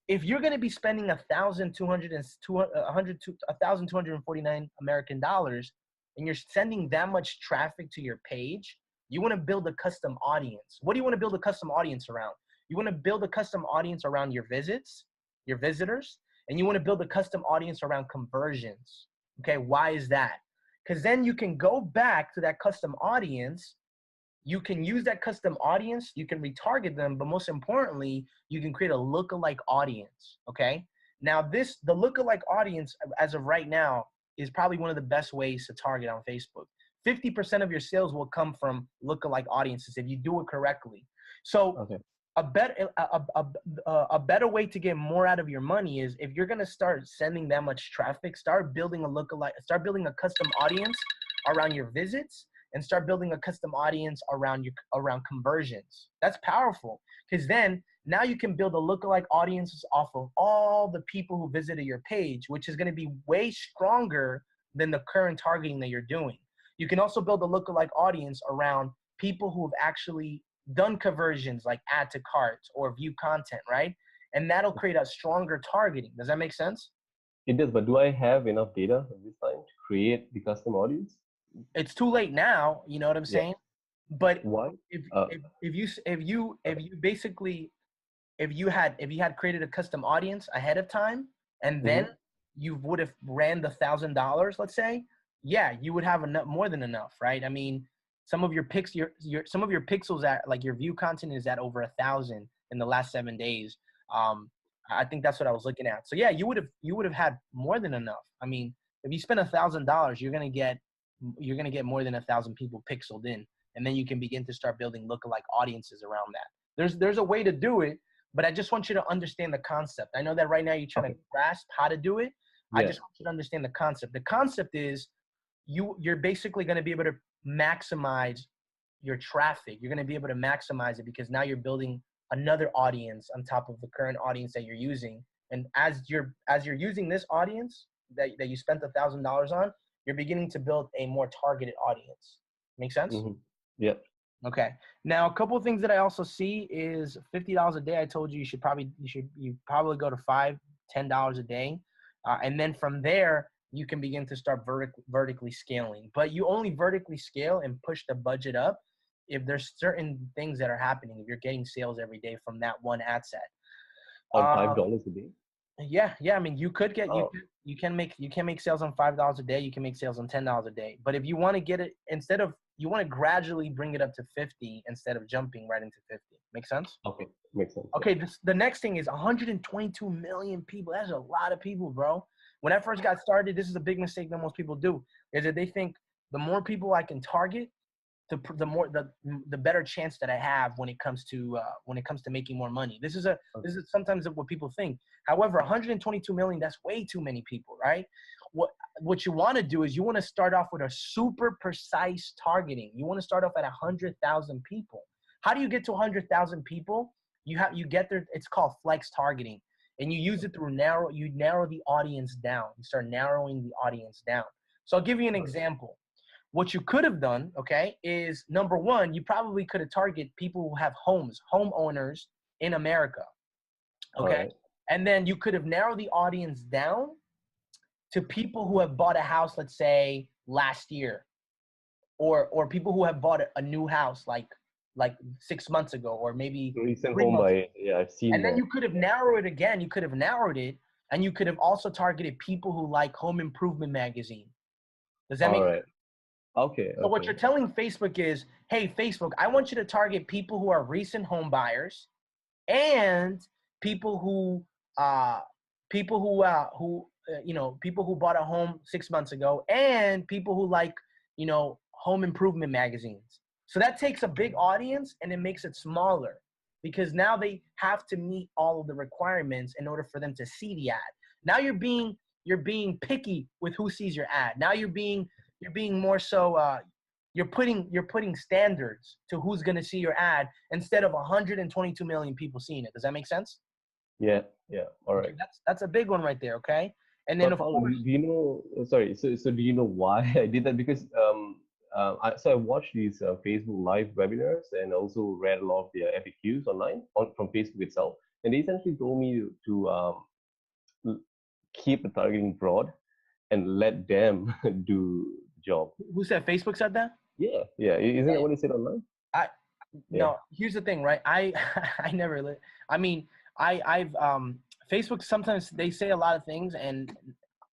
[SPEAKER 2] if you're going to be spending $1,249 American dollars, and you're sending that much traffic to your page, you want to build a custom audience. What do you want to build a custom audience around? You want to build a custom audience around your visits, your visitors, and you want to build a custom audience around conversions. Okay, why is that? Because then you can go back to that custom audience. You can use that custom audience, you can retarget them, but most importantly, you can create a lookalike audience, okay? Now the lookalike audience, as of right now, is probably one of the best ways to target on Facebook. 50% of your sales will come from lookalike audiences if you do it correctly. So a better way to get more out of your money is if you're gonna start sending that much traffic, start building a lookalike, start building a custom audience around your visits, and start building a custom audience around conversions. That's powerful, because then now you can build a lookalike audiences off of all the people who visited your page, which is going to be way stronger than the current targeting that you're doing. You can also build a lookalike audience around people who have actually done conversions like add to carts or view content, right? And that'll create a stronger targeting. Does that make sense?
[SPEAKER 3] It does, but do I have enough data at this time to create the custom audience?
[SPEAKER 2] It's too late now, you know what I'm saying? But
[SPEAKER 3] why?
[SPEAKER 2] If you had created a custom audience ahead of time, and then you would have ran the $1,000, let's say, yeah, you would have enough, more than enough, right? I mean, some of your some of your pixels at, like, your view content is at over 1,000 in the last 7 days. I think that's what I was looking at. So yeah, you would have had more than enough. I mean, if you spend $1,000, you're gonna get more than 1,000 people pixeled in, and then you can begin to start building lookalike audiences around that. There's a way to do it, but I just want you to understand the concept. I know that right now you're trying to grasp how to do it. Yeah. I just want you to understand the concept. The concept is you're basically going to be able to maximize your traffic. You're going to be able to maximize it because now you're building another audience on top of the current audience that you're using. And as you're using this audience that you spent $1,000 on, you're beginning to build a more targeted audience. Make sense?
[SPEAKER 3] Yep.
[SPEAKER 2] Okay. Now, a couple of things that I also see is $50 a day. I told you you probably go to $5, $10 a day. And then from there, you can begin to start vertically scaling. But you only vertically scale and push the budget up if there's certain things that are happening, if you're getting sales every day from that one ad set.
[SPEAKER 3] On $5 a day?
[SPEAKER 2] Yeah. I mean, you could get you can make sales on $5 a day. You can make sales on $10 a day. But if you want to get it, you want to gradually bring it up to 50 instead of jumping right into 50. Make sense?
[SPEAKER 3] Okay, makes sense.
[SPEAKER 2] Okay, the next thing is 122 million people. That's a lot of people, bro. When I first got started, this is a big mistake that most people do, is that they think the more people I can target, the better chance that I have when it comes to making more money. This is sometimes what people think. However, 122 million, that's way too many people, right? What you want to do is you want to start off with a super precise targeting. You want to start off at 100,000 people. How do you get to 100,000 people? You get there. It's called flex targeting, and you use it through narrow the audience down. You start narrowing the audience down. So I'll give you an example. What you could have done, okay, is number one, you probably could have targeted people who have homeowners in America, okay? Right. And then you could have narrowed the audience down to people who have bought a house, let's say last year, or people who have bought a new house like 6 months ago, or maybe
[SPEAKER 3] recent home buyer. Yeah, I've seen that.
[SPEAKER 2] And then you could have narrowed it again. You could have narrowed it, and you could have also targeted people who like home improvement magazine. Does that make sense?
[SPEAKER 3] Okay.
[SPEAKER 2] So what
[SPEAKER 3] Okay.
[SPEAKER 2] you're telling Facebook is, hey, Facebook, I want you to target people who are recent home buyers and people who people who bought a home 6 months ago, and people who like, home improvement magazines. So that takes a big audience and it makes it smaller, because now they have to meet all of the requirements in order for them to see the ad. Now you're being picky with who sees your ad. Now you're being more so you're putting standards to who's going to see your ad instead of 122 million people seeing it. Does that make sense?
[SPEAKER 3] Yeah. Yeah. All
[SPEAKER 2] Okay,
[SPEAKER 3] right.
[SPEAKER 2] that's a big one right there. Okay, and then
[SPEAKER 3] But
[SPEAKER 2] of
[SPEAKER 3] Paolo,
[SPEAKER 2] course,
[SPEAKER 3] do you know? Sorry. So do you know why I did that? Because I watched these Facebook Live webinars and also read a lot of their FAQs online from Facebook itself, and they essentially told me to l- keep the targeting broad and let them do the job.
[SPEAKER 2] who said Facebook said that?
[SPEAKER 3] Yeah. Yeah. Isn't that
[SPEAKER 2] Yeah,
[SPEAKER 3] what they said online?
[SPEAKER 2] I
[SPEAKER 3] Yeah.
[SPEAKER 2] no. Here's the thing, right? I never. I mean, I've Facebook. Sometimes they say a lot of things, and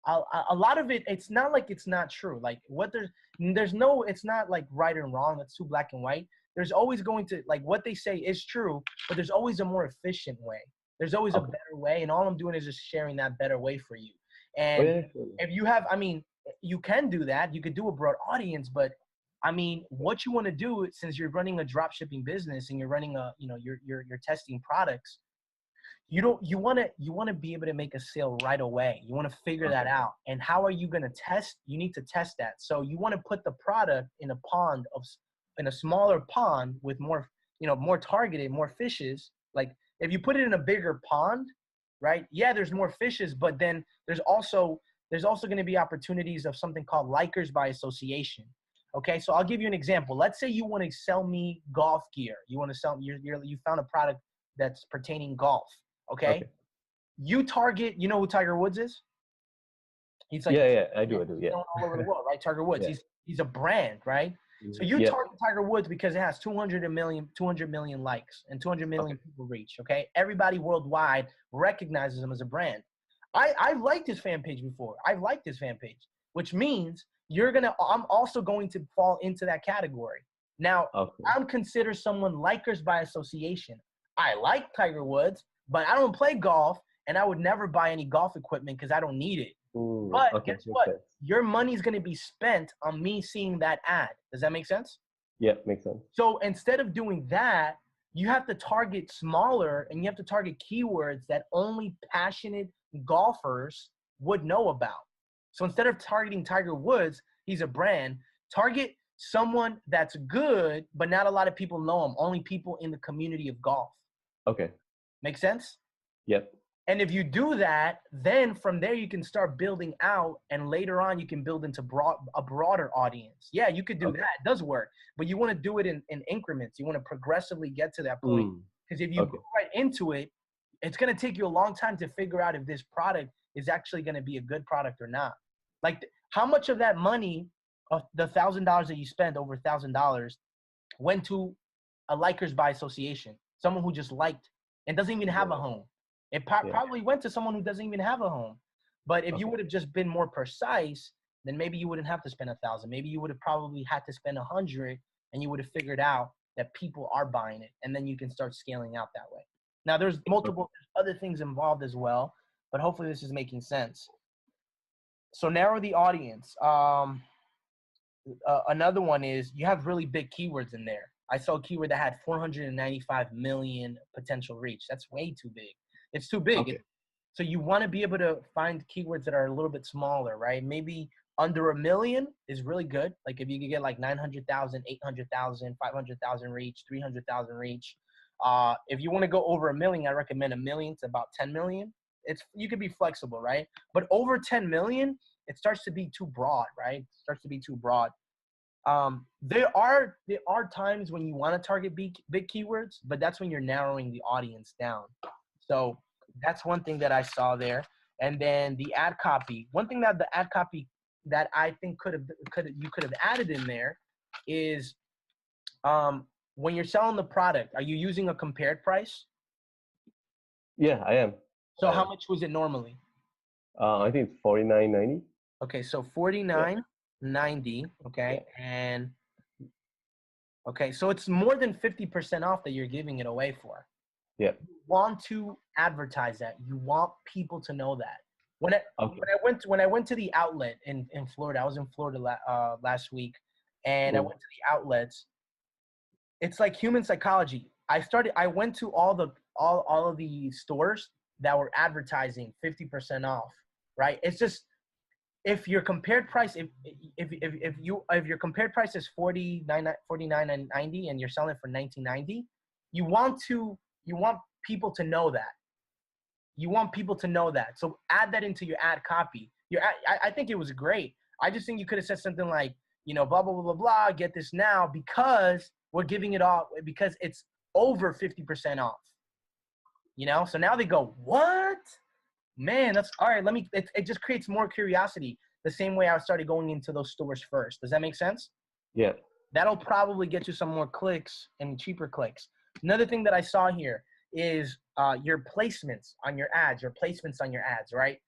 [SPEAKER 2] a lot of it. It's not like it's not true. Like what there's no. It's not like right and wrong. That's too black and white. There's always going to, like, what they say is true, but there's always a more efficient way. There's always a
[SPEAKER 3] Okay.
[SPEAKER 2] better way, and all I'm doing is just sharing that better way for you.
[SPEAKER 3] Oh
[SPEAKER 2] And
[SPEAKER 3] yeah. Sure.
[SPEAKER 2] if you have, I mean, you can do that. You could do a broad audience, but I mean, what you want to do, since you're running a drop shipping business and you're running you're testing products, you want to be able to make a sale right away. You want to figure that
[SPEAKER 3] Okay.
[SPEAKER 2] out. And how are you going to test? You need to test that. So you want to put the product in a smaller pond with more targeted, more fishes. Like if you put it in a bigger pond, right? Yeah, there's more fishes, but then there's also going to be opportunities of something called likers by association. Okay, so I'll give you an example. Let's say you want to sell me golf gear. You want to sell you found a product that's pertaining golf. Okay,
[SPEAKER 3] Okay.
[SPEAKER 2] you target. You know who Tiger Woods is? He's like,
[SPEAKER 3] Yeah. Yeah. I
[SPEAKER 2] yeah,
[SPEAKER 3] do. I do.
[SPEAKER 2] he's
[SPEAKER 3] Yeah.
[SPEAKER 2] known all over the world, right? Tiger Woods.
[SPEAKER 3] Yeah.
[SPEAKER 2] He's a brand, right? So you
[SPEAKER 3] Yeah.
[SPEAKER 2] target Tiger Woods because it has 200 million likes and 200
[SPEAKER 3] Okay.
[SPEAKER 2] million people reach. Okay, everybody worldwide recognizes him as a brand. I've liked his fan page before. I've liked his fan page, which means I'm also going to fall into that category. Now,
[SPEAKER 3] Okay.
[SPEAKER 2] I'm considered someone likers by association. I like Tiger Woods, but I don't play golf, and I would never buy any golf equipment because I don't need it. But
[SPEAKER 3] Okay.
[SPEAKER 2] guess
[SPEAKER 3] Makes
[SPEAKER 2] what?
[SPEAKER 3] sense.
[SPEAKER 2] Your money's going to be spent on me seeing that ad. Does that make sense?
[SPEAKER 3] Yeah. Makes sense.
[SPEAKER 2] So instead of doing that, you have to target smaller, and you have to target keywords that only passionate golfers would know about. So instead of targeting Tiger Woods, he's a brand, target someone that's good, but not a lot of people know him, only people in the community of golf.
[SPEAKER 3] Okay.
[SPEAKER 2] Make sense?
[SPEAKER 3] Yep.
[SPEAKER 2] And if you do that, then from there you can start building out, and later on you can build into a broader audience. Yeah, you could do
[SPEAKER 3] Okay.
[SPEAKER 2] that. It does work. But you want to do it in increments. You want to progressively get to that point. Because if you
[SPEAKER 3] Okay.
[SPEAKER 2] go right into it, it's going to take you a long time to figure out if this product is actually going to be a good product or not. Like, how much of that money, of the $1,000 that you spent, over $1,000, went to a likers by association, someone who just liked and doesn't even have a
[SPEAKER 3] Yeah.
[SPEAKER 2] home. It
[SPEAKER 3] Yeah.
[SPEAKER 2] probably went to someone who doesn't even have a home. But if you
[SPEAKER 3] Okay.
[SPEAKER 2] would have just been more precise, then maybe you wouldn't have to spend 1,000. Maybe you would have probably had to spend 100, and you would have figured out that people are buying it, and then you can start scaling out that way. Now, there's multiple other things involved as well, but hopefully this is making sense. So narrow the audience. Another one is you have really big keywords in there. I saw a keyword that had 495 million potential reach. That's way too big. It's too big.
[SPEAKER 3] Okay.
[SPEAKER 2] So you want to be able to find keywords that are a little bit smaller, right? Maybe under 1 million is really good. Like if you could get like 900,000, 800,000, 500,000 reach, 300,000 reach. If you want to go over 1 million, I recommend 1 million to about 10 million. You could be flexible, right? But over 10 million, it starts to be too broad, right? It starts to be too broad. There are times when you want to target big keywords, but that's when you're narrowing the audience down. So that's one thing that I saw there. And then the ad copy. One thing that the ad copy that I think you could have added in there is when you're selling the product, are you using a compared price?
[SPEAKER 3] Yeah, I am.
[SPEAKER 2] So
[SPEAKER 3] I
[SPEAKER 2] how
[SPEAKER 3] am.
[SPEAKER 2] much was it normally?
[SPEAKER 3] I think it's 49.90.
[SPEAKER 2] Okay, so
[SPEAKER 3] Yeah.
[SPEAKER 2] 49. $49.90. Okay.
[SPEAKER 3] Yeah.
[SPEAKER 2] And okay, so it's more than 50% off that you're giving it away for.
[SPEAKER 3] Yeah.
[SPEAKER 2] You want to advertise that. You want people to know that. When I
[SPEAKER 3] Okay.
[SPEAKER 2] when I went to the outlet in Florida, I was in Florida last week, and I
[SPEAKER 3] Mm.
[SPEAKER 2] went to the outlets. It's like human psychology. I went to all of the stores that were advertising 50% off, right? It's just if your compared price if your compared price is 49 and 90 and you're selling it for 19.90, you want people to know that. You want people to know that. So add that into your ad copy. I think it was great. I just think you could have said something like, blah, blah, blah, blah, blah, get this now because we're giving it off because it's over 50% off. So now they go, what? Man, that's all right. It just creates more curiosity the same way I started going into those stores first. Does that make sense?
[SPEAKER 3] Yeah.
[SPEAKER 2] That'll probably get you some more clicks and cheaper clicks. Another thing that I saw here is your placements on your ads, right?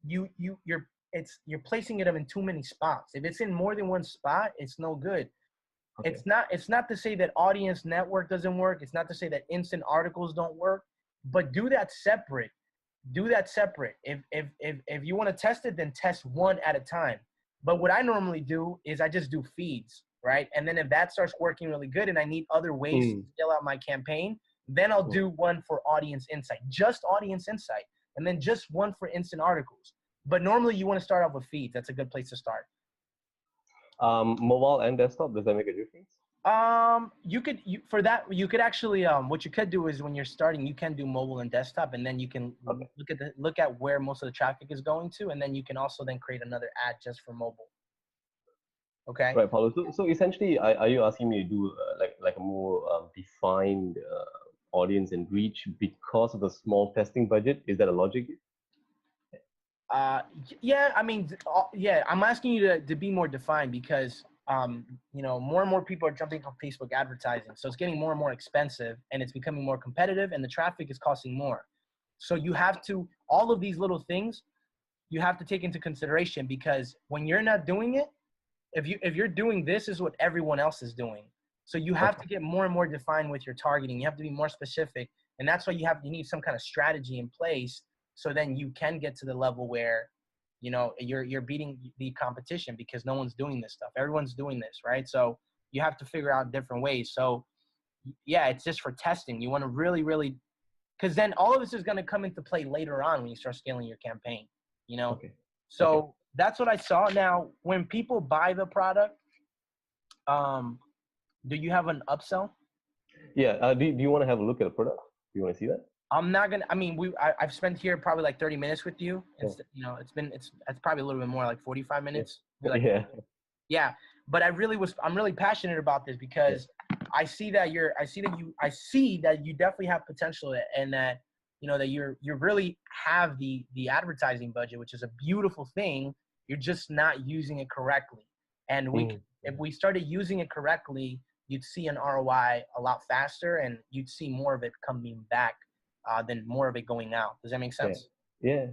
[SPEAKER 2] You're placing it in too many spots. If it's in more than one spot, it's no good.
[SPEAKER 3] Okay.
[SPEAKER 2] It's not to say that audience network doesn't work. It's not to say that instant articles don't work, but do that separate. If you want to test it, then test one at a time. But what I normally do is I just do feeds, right? And then if that starts working really good and I need other ways to scale out my campaign, then I'll do one for audience insight, just audience insight, and then just one for instant articles. But normally you want to start off with feeds. That's a good place to start.
[SPEAKER 3] Mobile and desktop, does that make a difference?
[SPEAKER 2] You could actually what you could do is when you're starting, you can do mobile and desktop, and then you can
[SPEAKER 3] Okay.
[SPEAKER 2] look at where most of the traffic is going to, and then you can also then create another ad just for mobile. Okay.
[SPEAKER 3] Right, Paulo. So essentially, are you asking me to do like a more defined audience and reach because of the small testing budget? Is that a logic?
[SPEAKER 2] Yeah, I mean, yeah, I'm asking you to be more defined because, more and more people are jumping on Facebook advertising. So it's getting more and more expensive and it's becoming more competitive and the traffic is costing more. So you have to, all of these little things, you have to take into consideration because when you're not doing it, if you're doing this is what everyone else is doing. So you have to get more and more defined with your targeting. You have to be more specific. And that's why you need some kind of strategy in place. So then you can get to the level where, you're beating the competition because no one's doing this stuff. Everyone's doing this, right? So you have to figure out different ways. So yeah, it's just for testing. You want to really, really, because then all of this is going to come into play later on when you start scaling your campaign,
[SPEAKER 3] Okay.
[SPEAKER 2] So
[SPEAKER 3] Okay.
[SPEAKER 2] that's what I saw. Now, when people buy the product, do you have an upsell?
[SPEAKER 3] Yeah. Do you want to have a look at the product? Do you want to see that?
[SPEAKER 2] I'm not gonna. I mean, I've spent here probably like 30 minutes with you. It's it's probably a little bit more like 45 minutes.
[SPEAKER 3] Yeah.
[SPEAKER 2] Yeah, but I'm really passionate about this because I see that you definitely have potential and that that you really have the advertising budget, which is a beautiful thing. You're just not using it correctly. And if we started using it correctly, you'd see an ROI a lot faster and you'd see more of it coming back than more of it going out. Does that make sense?
[SPEAKER 3] Yeah.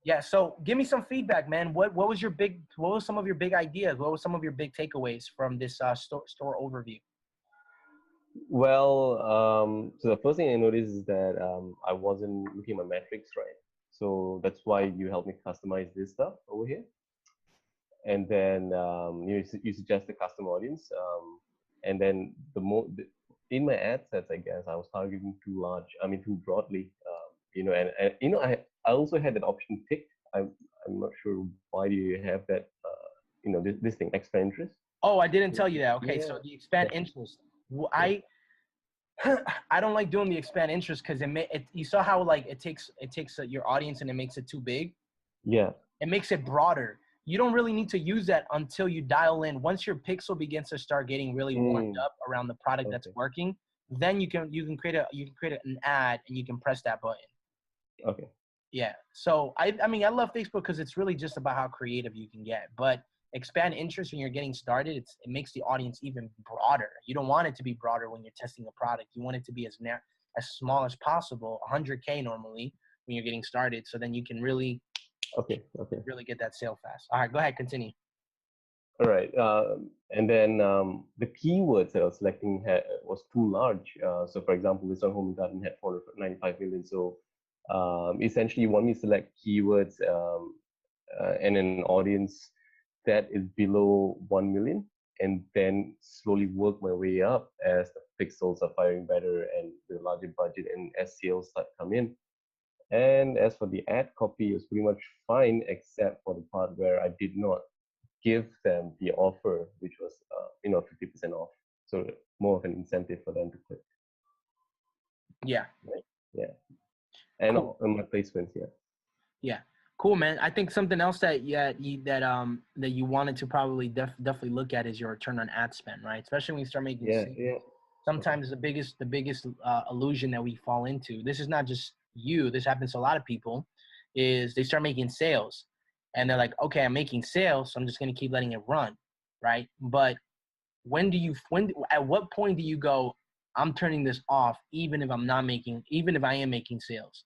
[SPEAKER 2] Yeah. So give me some feedback, man. What was some of your big ideas? What was some of your big takeaways from this store overview?
[SPEAKER 3] Well, so the first thing I noticed is that I wasn't looking at my metrics right. So that's why you helped me customize this stuff over here. And then you suggest the custom audience. And then in my ad sets, I guess I was targeting too broadly. I also had that option ticked. I'm not sure why do you have that. This thing, expand interest.
[SPEAKER 2] Oh, I didn't tell you that. Okay,
[SPEAKER 3] Yeah.
[SPEAKER 2] so the expand interest. I don't like doing the expand interest because you saw how like it takes your audience and it makes it too big.
[SPEAKER 3] Yeah.
[SPEAKER 2] It makes it broader. You don't really need to use that until you dial in. Once your pixel begins to start getting really warmed up around the product that's working, then you can create an ad and you can press that button.
[SPEAKER 3] Okay.
[SPEAKER 2] Yeah. So I love Facebook because it's really just about how creative you can get. But expand interest when you're getting started, it makes the audience even broader. You don't want it to be broader when you're testing a product. You want it to be as small as possible, 100K normally when you're getting started. So then you can really
[SPEAKER 3] Okay.
[SPEAKER 2] really get that sale fast. All right, go ahead, continue.
[SPEAKER 3] All right. And then the keywords that I was selecting was too large. So, for example, this one, home and garden, had 495 million. So, essentially, you want me to select keywords and an audience that is below 1 million, and then slowly work my way up as the pixels are firing better and the larger budget and as sales start come in. And as for the ad copy, it was pretty much fine, except for the part where I did not give them the offer, which was 50% off. So more of an incentive for them to click.
[SPEAKER 2] Yeah.
[SPEAKER 3] Right? Yeah. And
[SPEAKER 2] Cool.
[SPEAKER 3] on my placements, yeah.
[SPEAKER 2] Yeah. Cool, man. I think something else that you wanted to probably definitely look at is your return on ad spend, right? Especially when you start making
[SPEAKER 3] Yeah,
[SPEAKER 2] sales.
[SPEAKER 3] yeah.
[SPEAKER 2] Sometimes the biggest illusion that we fall into, this is not just you, this happens to a lot of people, is they start making sales and they're like, okay, I'm making sales, so I'm just going to keep letting it run, right? But at what point do you go, I'm turning this off even if I am making sales?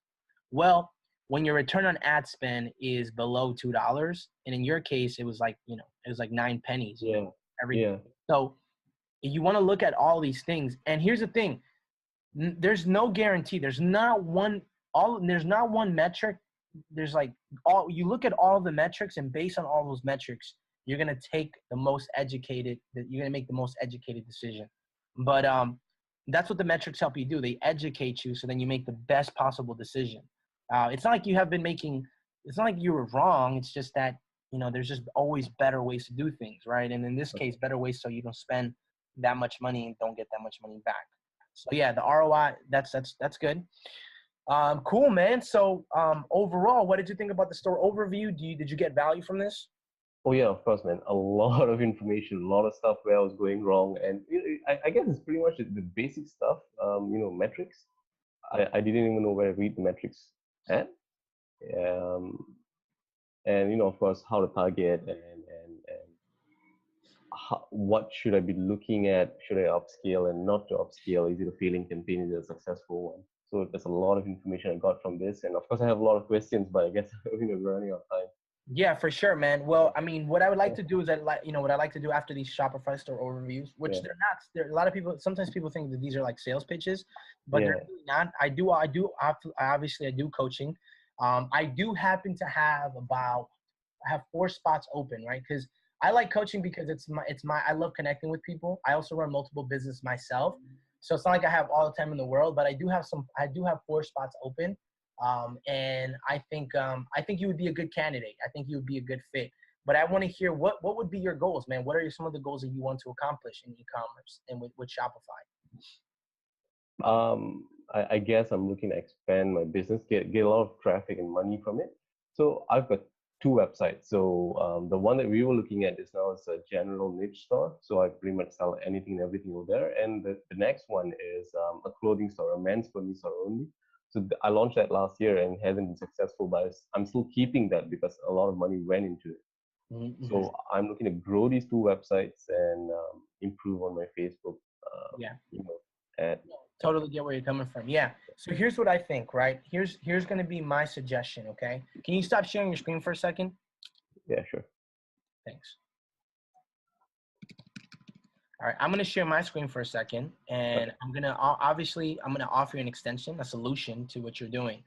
[SPEAKER 2] Well, when your return on ad spend is below $2, and in your case it was like 9 pennies,
[SPEAKER 3] Yeah,
[SPEAKER 2] every
[SPEAKER 3] yeah.
[SPEAKER 2] so you want to look at all these things. And here's the thing, there's no guarantee. There's not one metric. There's like you look at all the metrics, and based on all those metrics, you're going to make the most educated decision. But that's what the metrics help you do. They educate you so then you make the best possible decision. It's not like it's not like you were wrong. It's just that, there's just always better ways to do things, right? And in this case, better ways so you don't spend that much money and don't get that much money back. So yeah, the ROI, that's good. Cool, man. So overall, what did you think about the store overview? Did you get value from this?
[SPEAKER 3] Oh yeah, of course, man. A lot of information, a lot of stuff where I was going wrong, and I guess it's pretty much the basic stuff. Metrics. I didn't even know where to read the metrics at. Um, and of course, how to target and what should I be looking at? Should I upscale and not to upscale? Is it a failing campaign? Is it a successful one? So there's a lot of information I got from this, and of course, I have a lot of questions, but I guess we're running out of time.
[SPEAKER 2] Yeah, for sure, man. Well, I mean, what I would like to do is what I like to do after these Shopify store overviews, which
[SPEAKER 3] Yeah.
[SPEAKER 2] they're not. There a lot of people. Sometimes people think that these are like sales pitches, but
[SPEAKER 3] Yeah.
[SPEAKER 2] they're really not. Obviously I do coaching. I do happen to have I have 4 spots open, right? Because I like coaching because I love connecting with people. I also run multiple business myself, so it's not like I have all the time in the world, but I do have 4 spots open. And I think you would be a good candidate. I think you would be a good fit. But I want to hear what would be your goals, man? What are some of the goals that you want to accomplish in e-commerce and with Shopify?
[SPEAKER 3] I guess I'm looking to expand my business, get a lot of traffic and money from it. So I've got 2 websites. So the one that we were looking at just now is a general niche store. So I pretty much sell anything and everything over there. And the next one is a clothing store, a men's clothing store only. So I launched that last year and it hasn't been successful, but I'm still keeping that because a lot of money went into it.
[SPEAKER 2] Mm-hmm.
[SPEAKER 3] So I'm looking to grow these 2 websites and improve on my Facebook.
[SPEAKER 2] Yeah.
[SPEAKER 3] Ad.
[SPEAKER 2] Totally get where you're coming from. Yeah. So here's what I think, right? Here's going to be my suggestion, okay? Can you stop sharing your screen for a second?
[SPEAKER 3] Yeah, sure.
[SPEAKER 2] Thanks. All right, I'm going to share my screen for a second, and
[SPEAKER 3] Okay.
[SPEAKER 2] I'm going to offer you an extension, a solution to what you're doing.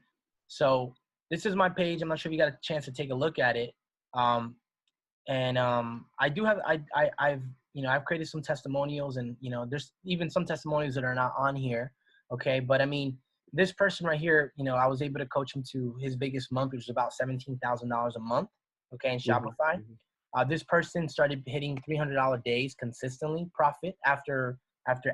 [SPEAKER 2] So this is my page. I'm not sure if you got a chance to take a look at it. I do have, I've created some testimonials, and, there's even some testimonials that are not on here. Okay. But I mean, this person right here, I was able to coach him to his biggest month, which was about $17,000 a month. Okay. In Shopify.
[SPEAKER 3] Mm-hmm.
[SPEAKER 2] This person started hitting $300 days consistently profit after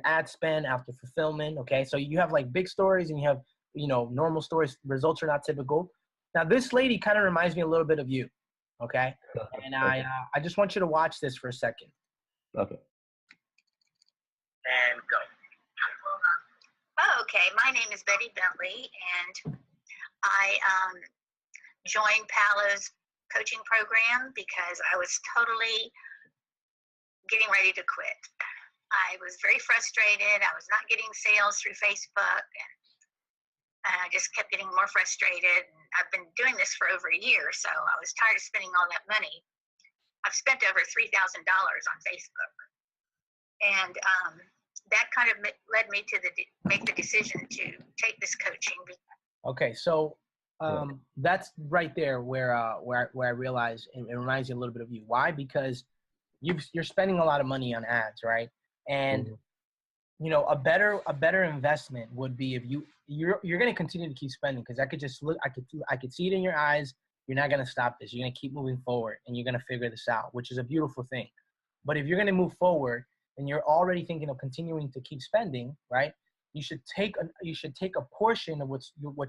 [SPEAKER 2] ad spend, after fulfillment. Okay. So you have like big stories and you have, normal stories. Results are not typical. Now this lady kind of reminds me a little bit of you. Okay. And
[SPEAKER 3] Okay.
[SPEAKER 2] I just want you to watch this for a second.
[SPEAKER 3] Okay.
[SPEAKER 2] And go.
[SPEAKER 4] Okay, my name is Betty Bentley, and I joined Palo's coaching program because I was totally getting ready to quit. I was very frustrated. I was not getting sales through Facebook, and I just kept getting more frustrated. I've been doing this for over a year, so I was tired of spending all that money. I've spent over $3,000 on Facebook. And that kind of led me to make the decision to take this coaching.
[SPEAKER 2] Okay, so that's right there where I realize it reminds you a little bit of you. Why? Because you're spending a lot of money on ads, right? And you know, a better investment would be if you're going to continue to keep spending, because I could see it in your eyes. You're not going to stop this. You're going to keep moving forward, and you're going to figure this out, which is a beautiful thing. But if you're going to move forward and you're already thinking of continuing to keep spending, right? You should take a portion of what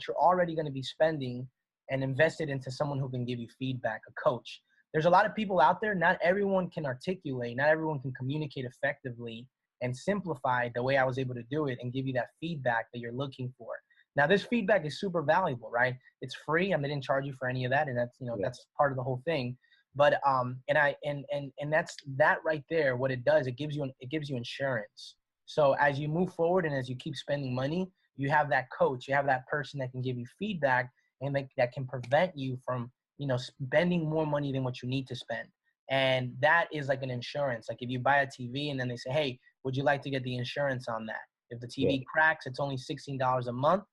[SPEAKER 2] you're already going to be spending and invest it into someone who can give you feedback, a coach. There's a lot of people out there. Not everyone can articulate. Not everyone can communicate effectively and simplify the way I was able to do it and give you that feedback that you're looking for. Now, this feedback is super valuable, right? It's free. I didn't charge you for any of that, and that's that's part of the whole thing. But and that's that right there. What it does, it gives you insurance. So as you move forward and as you keep spending money, you have that coach, you have that person that can give you feedback and that can prevent you from spending more money than what you need to spend. And that is like an insurance. Like if you buy a TV and then they say, hey, would you like to get the insurance on that? If the TV cracks, it's only $16 a month.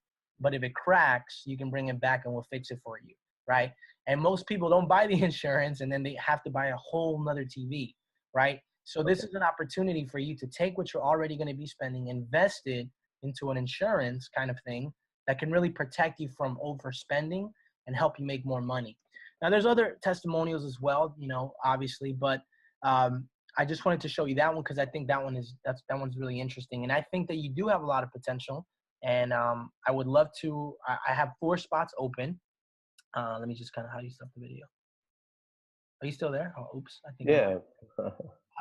[SPEAKER 2] But if it cracks, you can bring it back and we'll fix it for you, right? And most people don't buy the insurance and then they have to buy a whole nother TV, right? So this is an opportunity for you to take what you're already going to be spending, invest it into an insurance kind of thing that can really protect you from overspending and help you make more money. Now, there's other testimonials as well, obviously, but I just wanted to show you that one because I think that one's really interesting. And I think that you do have a lot of potential. And I would love to, I have 4 spots open. Let me just kind of, how do you stop the video? Are you still there? Oh, oops.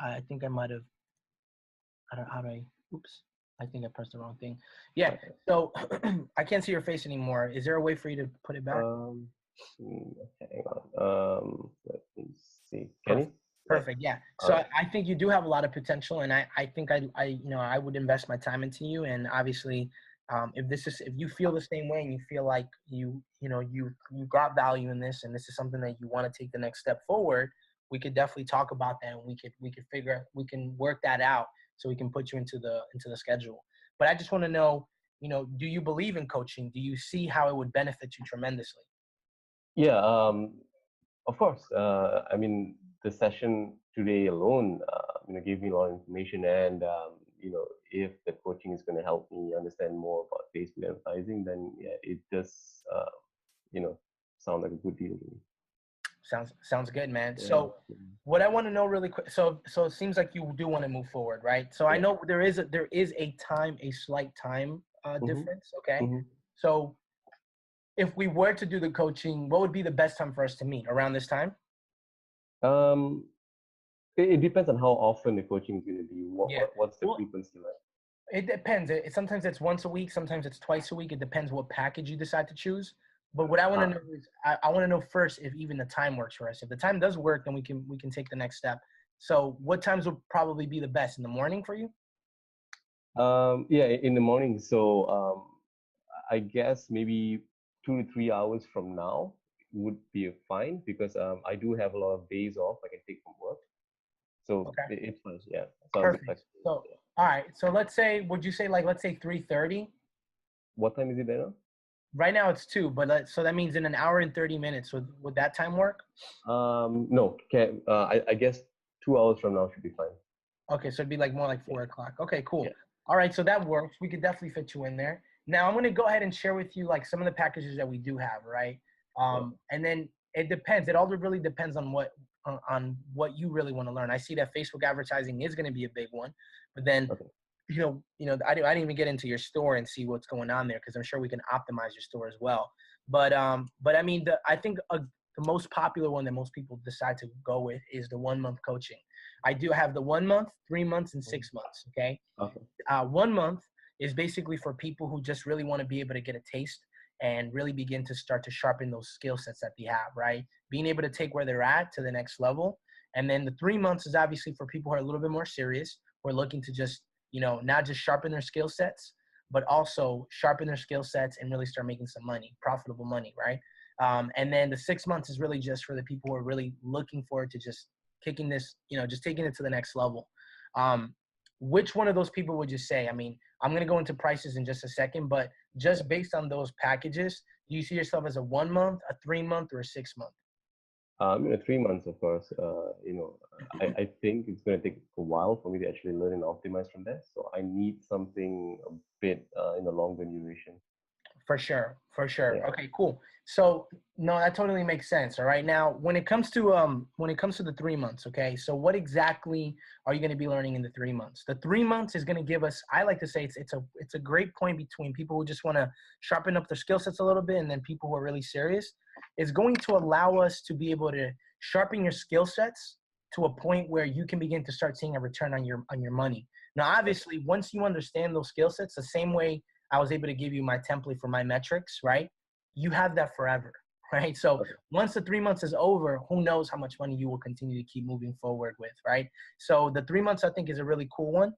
[SPEAKER 2] I think I might have, oops. I think I pressed the wrong thing. Yeah. So I can't see your face anymore. Is there a way for you to put it back?
[SPEAKER 3] Hang on. Let me see. Can you?
[SPEAKER 2] Perfect. Yeah. So I think you do have a lot of potential, and I think I would invest my time into you. And obviously, if you feel the same way and you feel like you got value in this, and this is something that you want to take the next step forward, we could definitely talk about that, and we can work that out so we can put you into the schedule. But I just want to know, do you believe in coaching? Do you see how it would benefit you tremendously?
[SPEAKER 3] Yeah. Of course. The session today alone, gave me a lot of information, and if the coaching is going to help me understand more about Facebook advertising, then yeah, it does, sound like a good deal to me.
[SPEAKER 2] Sounds good, man.
[SPEAKER 3] Yeah.
[SPEAKER 2] So what I want to know really quick, so it seems like you do want to move forward, right? So I know there is a slight time difference. Okay. So if we were to do the coaching, what would be the best time for us to meet? Around this time?
[SPEAKER 3] It depends on how often the coaching is going to be. What's the frequency like?
[SPEAKER 2] It depends. Sometimes it's once a week. Sometimes it's twice a week. It depends what package you decide to choose. But what I want to know is, I want to know first if even the time works for us. If the time does work, then we can take the next step. So what times would probably be the best? In the morning for you?
[SPEAKER 3] Yeah, in the morning. So I guess maybe 2 to 3 hours from now would be fine, because I do have a lot of days off I can take from work. So it's fine. Yeah. So
[SPEAKER 2] perfect. So all right. So let's say, would you say let's say 3:30?
[SPEAKER 3] What time is it there now?
[SPEAKER 2] Right now it's 2, but so that means in an hour and 30 minutes. Would that time work?
[SPEAKER 3] No. I guess 2 hours from now should be fine.
[SPEAKER 2] Okay, so it'd be more like 4 o'clock. Okay, cool.
[SPEAKER 3] Yeah.
[SPEAKER 2] All right, so that works. We could definitely fit you in there. Now I'm gonna go ahead and share with you some of the packages that we do have, right? And then it depends. It all really depends on what you really want to learn. I see that Facebook advertising is going to be a big one, but then I didn't even get into your store and see what's going on there, because I'm sure we can optimize your store as well. But I mean, I think the most popular one that most people decide to go with is the 1 month coaching. I do have the 1 month, 3 months, and 6 months. Okay. 1 month is basically for people who just really want to be able to get a taste and really begin to start to sharpen those skill sets that they have, right? Being able to take where they're at to the next level. And then the 3 months is obviously for people who are a little bit more serious, who are looking to just, not just sharpen their skill sets, but also sharpen their skill sets and really start making some money, profitable money, right? And then the 6 months is really just for the people who are really looking forward to just kicking this, just taking it to the next level. Which one of those people would you say? I mean, I'm going to go into prices in just a second, but just based on those packages, do you see yourself as a 1 month, a 3 month, or a 6 month?
[SPEAKER 3] 3 months, of course. I think it's going to take a while for me to actually learn and optimize from there. So I need something a bit in a longer duration.
[SPEAKER 2] For sure.
[SPEAKER 3] Yeah.
[SPEAKER 2] Okay, cool. So no, that totally makes sense. All right. Now, when it comes to the 3 months, okay. So what exactly are you going to be learning in the 3 months? The 3 months is going to give us, I like to say it's a great point between people who just want to sharpen up their skill sets a little bit and then people who are really serious. It's going to allow us to be able to sharpen your skill sets to a point where you can begin to start seeing a return on your money. Now, obviously, once you understand those skill sets, the same way I was able to give you my template for my metrics, right? You have that forever, right? So once the 3 months is over, who knows how much money you will continue to keep moving forward with, right? So the 3 months, I think, is a really cool one.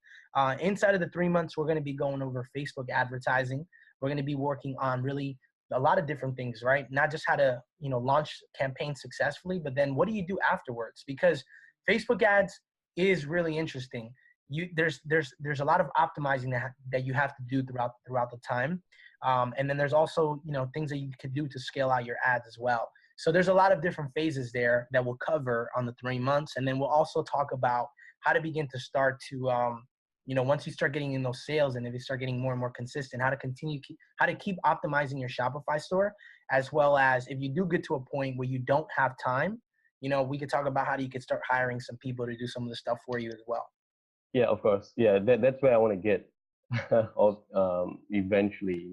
[SPEAKER 2] Inside of the 3 months, we're going to be going over Facebook advertising. We're going to be working on really a lot of different things, right? Not just how to, launch campaigns successfully, but then what do you do afterwards? Because Facebook ads is really interesting. There's a lot of optimizing that you have to do throughout the time, and then there's also things that you could do to scale out your ads as well. So there's a lot of different phases there that we'll cover on the 3 months, and then we'll also talk about how to begin to start to once you start getting in those sales and if you start getting more and more consistent, how to keep optimizing your Shopify store, as well as if you do get to a point where you don't have time, we could talk about how you could start hiring some people to do some of the stuff for you as well.
[SPEAKER 3] Yeah, of course. Yeah, that's where I want to get. Eventually,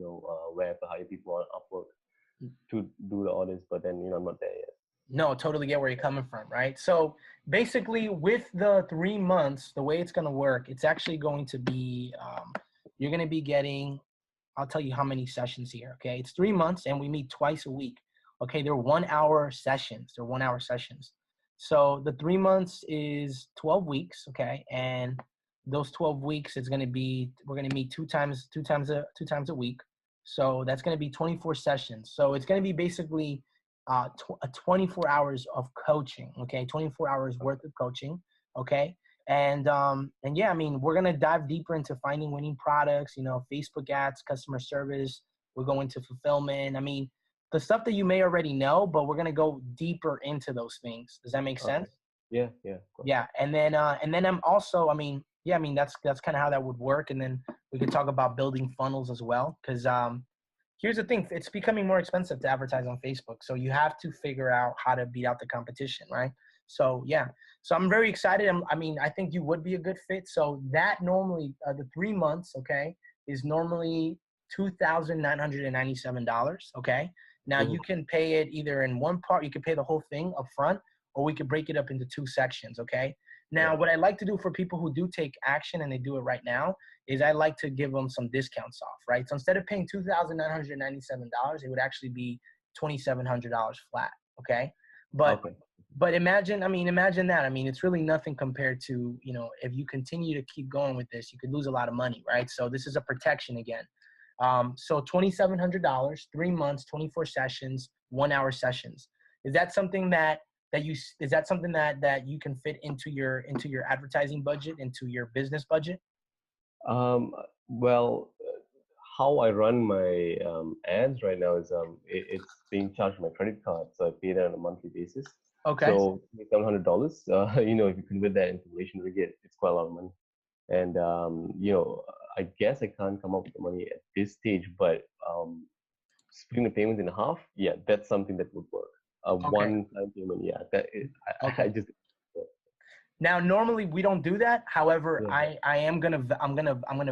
[SPEAKER 3] where I have to hire people on Upwork to do the orders, but then I'm not there yet.
[SPEAKER 2] No, totally get where you're coming from, right? So basically, with the 3 months, the way it's going to work, it's actually going to be you're going to be getting. I'll tell you how many sessions here. Okay, it's 3 months, and we meet twice a week. Okay, they're 1 hour sessions. They're 1 hour sessions. So the 3 months is 12 weeks. Okay, and those 12 weeks we're going to meet two times a week. So that's going to be 24 sessions. So it's going to be basically 24 hours of coaching. Okay, 24 hours worth of coaching. Okay. And yeah, I mean, we're going to dive deeper into finding winning products, Facebook ads, customer service. We're going to fulfillment. I mean, the stuff that you may already know, but we're going to go deeper into those things. Does that make sense?
[SPEAKER 3] Yeah.
[SPEAKER 2] Yeah. And then I'm also, that's kind of how that would work. And then we could talk about building funnels as well. Cause, here's the thing, it's becoming more expensive to advertise on Facebook. So you have to figure out how to beat out the competition, right? So yeah, so I'm very excited. I think you would be a good fit. So that normally, the 3 months, okay, is normally $2,997, okay? Now you can pay it either in one part, you can pay the whole thing up front, or we could break it up into 2 sections, okay? Now, what I like to do for people who do take action and they do it right now is I like to give them some discounts off, right? So instead of paying $2,997, it would actually be $2,700 flat, okay? But imagine that. I mean, it's really nothing compared to, if you continue to keep going with this, you could lose a lot of money, right? So this is a protection again. So $2,700, 3 months, 24 sessions, 1 hour sessions. Is that something that you can fit into your advertising budget, into your business budget?
[SPEAKER 3] Well, how I run my ads right now is it's being charged my credit card, so I pay that on a monthly basis.
[SPEAKER 2] Okay.
[SPEAKER 3] So $700. If you convert that into Malaysian ringgit, it's quite a lot of money. And I guess I can't come up with the money at this stage, but splitting the payments in half, yeah, that's something that would work. One-time payment, yeah. I just.
[SPEAKER 2] Now, normally we don't do that. However, I'm gonna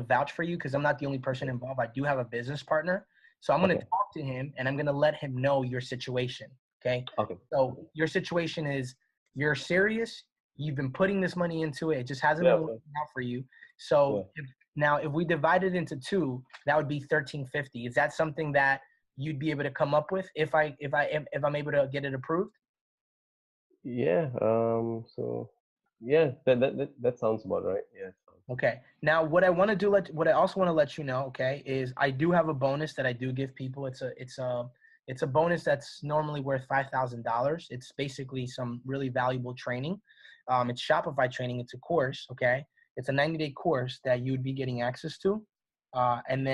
[SPEAKER 2] vouch for you because I'm not the only person involved. I do have a business partner, so I'm gonna talk to him and I'm gonna let him know your situation. Okay. So your situation is you're serious. You've been putting this money into it. It just hasn't been working out for you. So if we divide it into 2, that would be $1,350. Is that something that you'd be able to come up with if I'm able to get it approved?
[SPEAKER 3] Yeah. So yeah, that sounds about right. Yeah.
[SPEAKER 2] Okay. Now, what I also want to let you know, okay, is I do have a bonus that I do give people. It's a bonus that's normally worth $5,000. It's basically some really valuable training. It's Shopify training. It's a course, okay? It's a 90-day course that you would be getting access to. And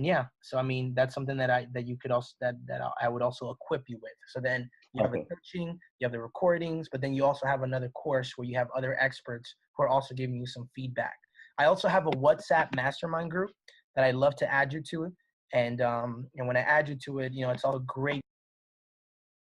[SPEAKER 2] yeah, so I mean, that's something that you could also, that I would also equip you with. So then you have the
[SPEAKER 3] Okay.
[SPEAKER 2] coaching, you have the recordings, but then you also have another course where you have other experts who are also giving you some feedback. I also have a WhatsApp mastermind group that I'd love to add you to. And when I add you to it, it's all great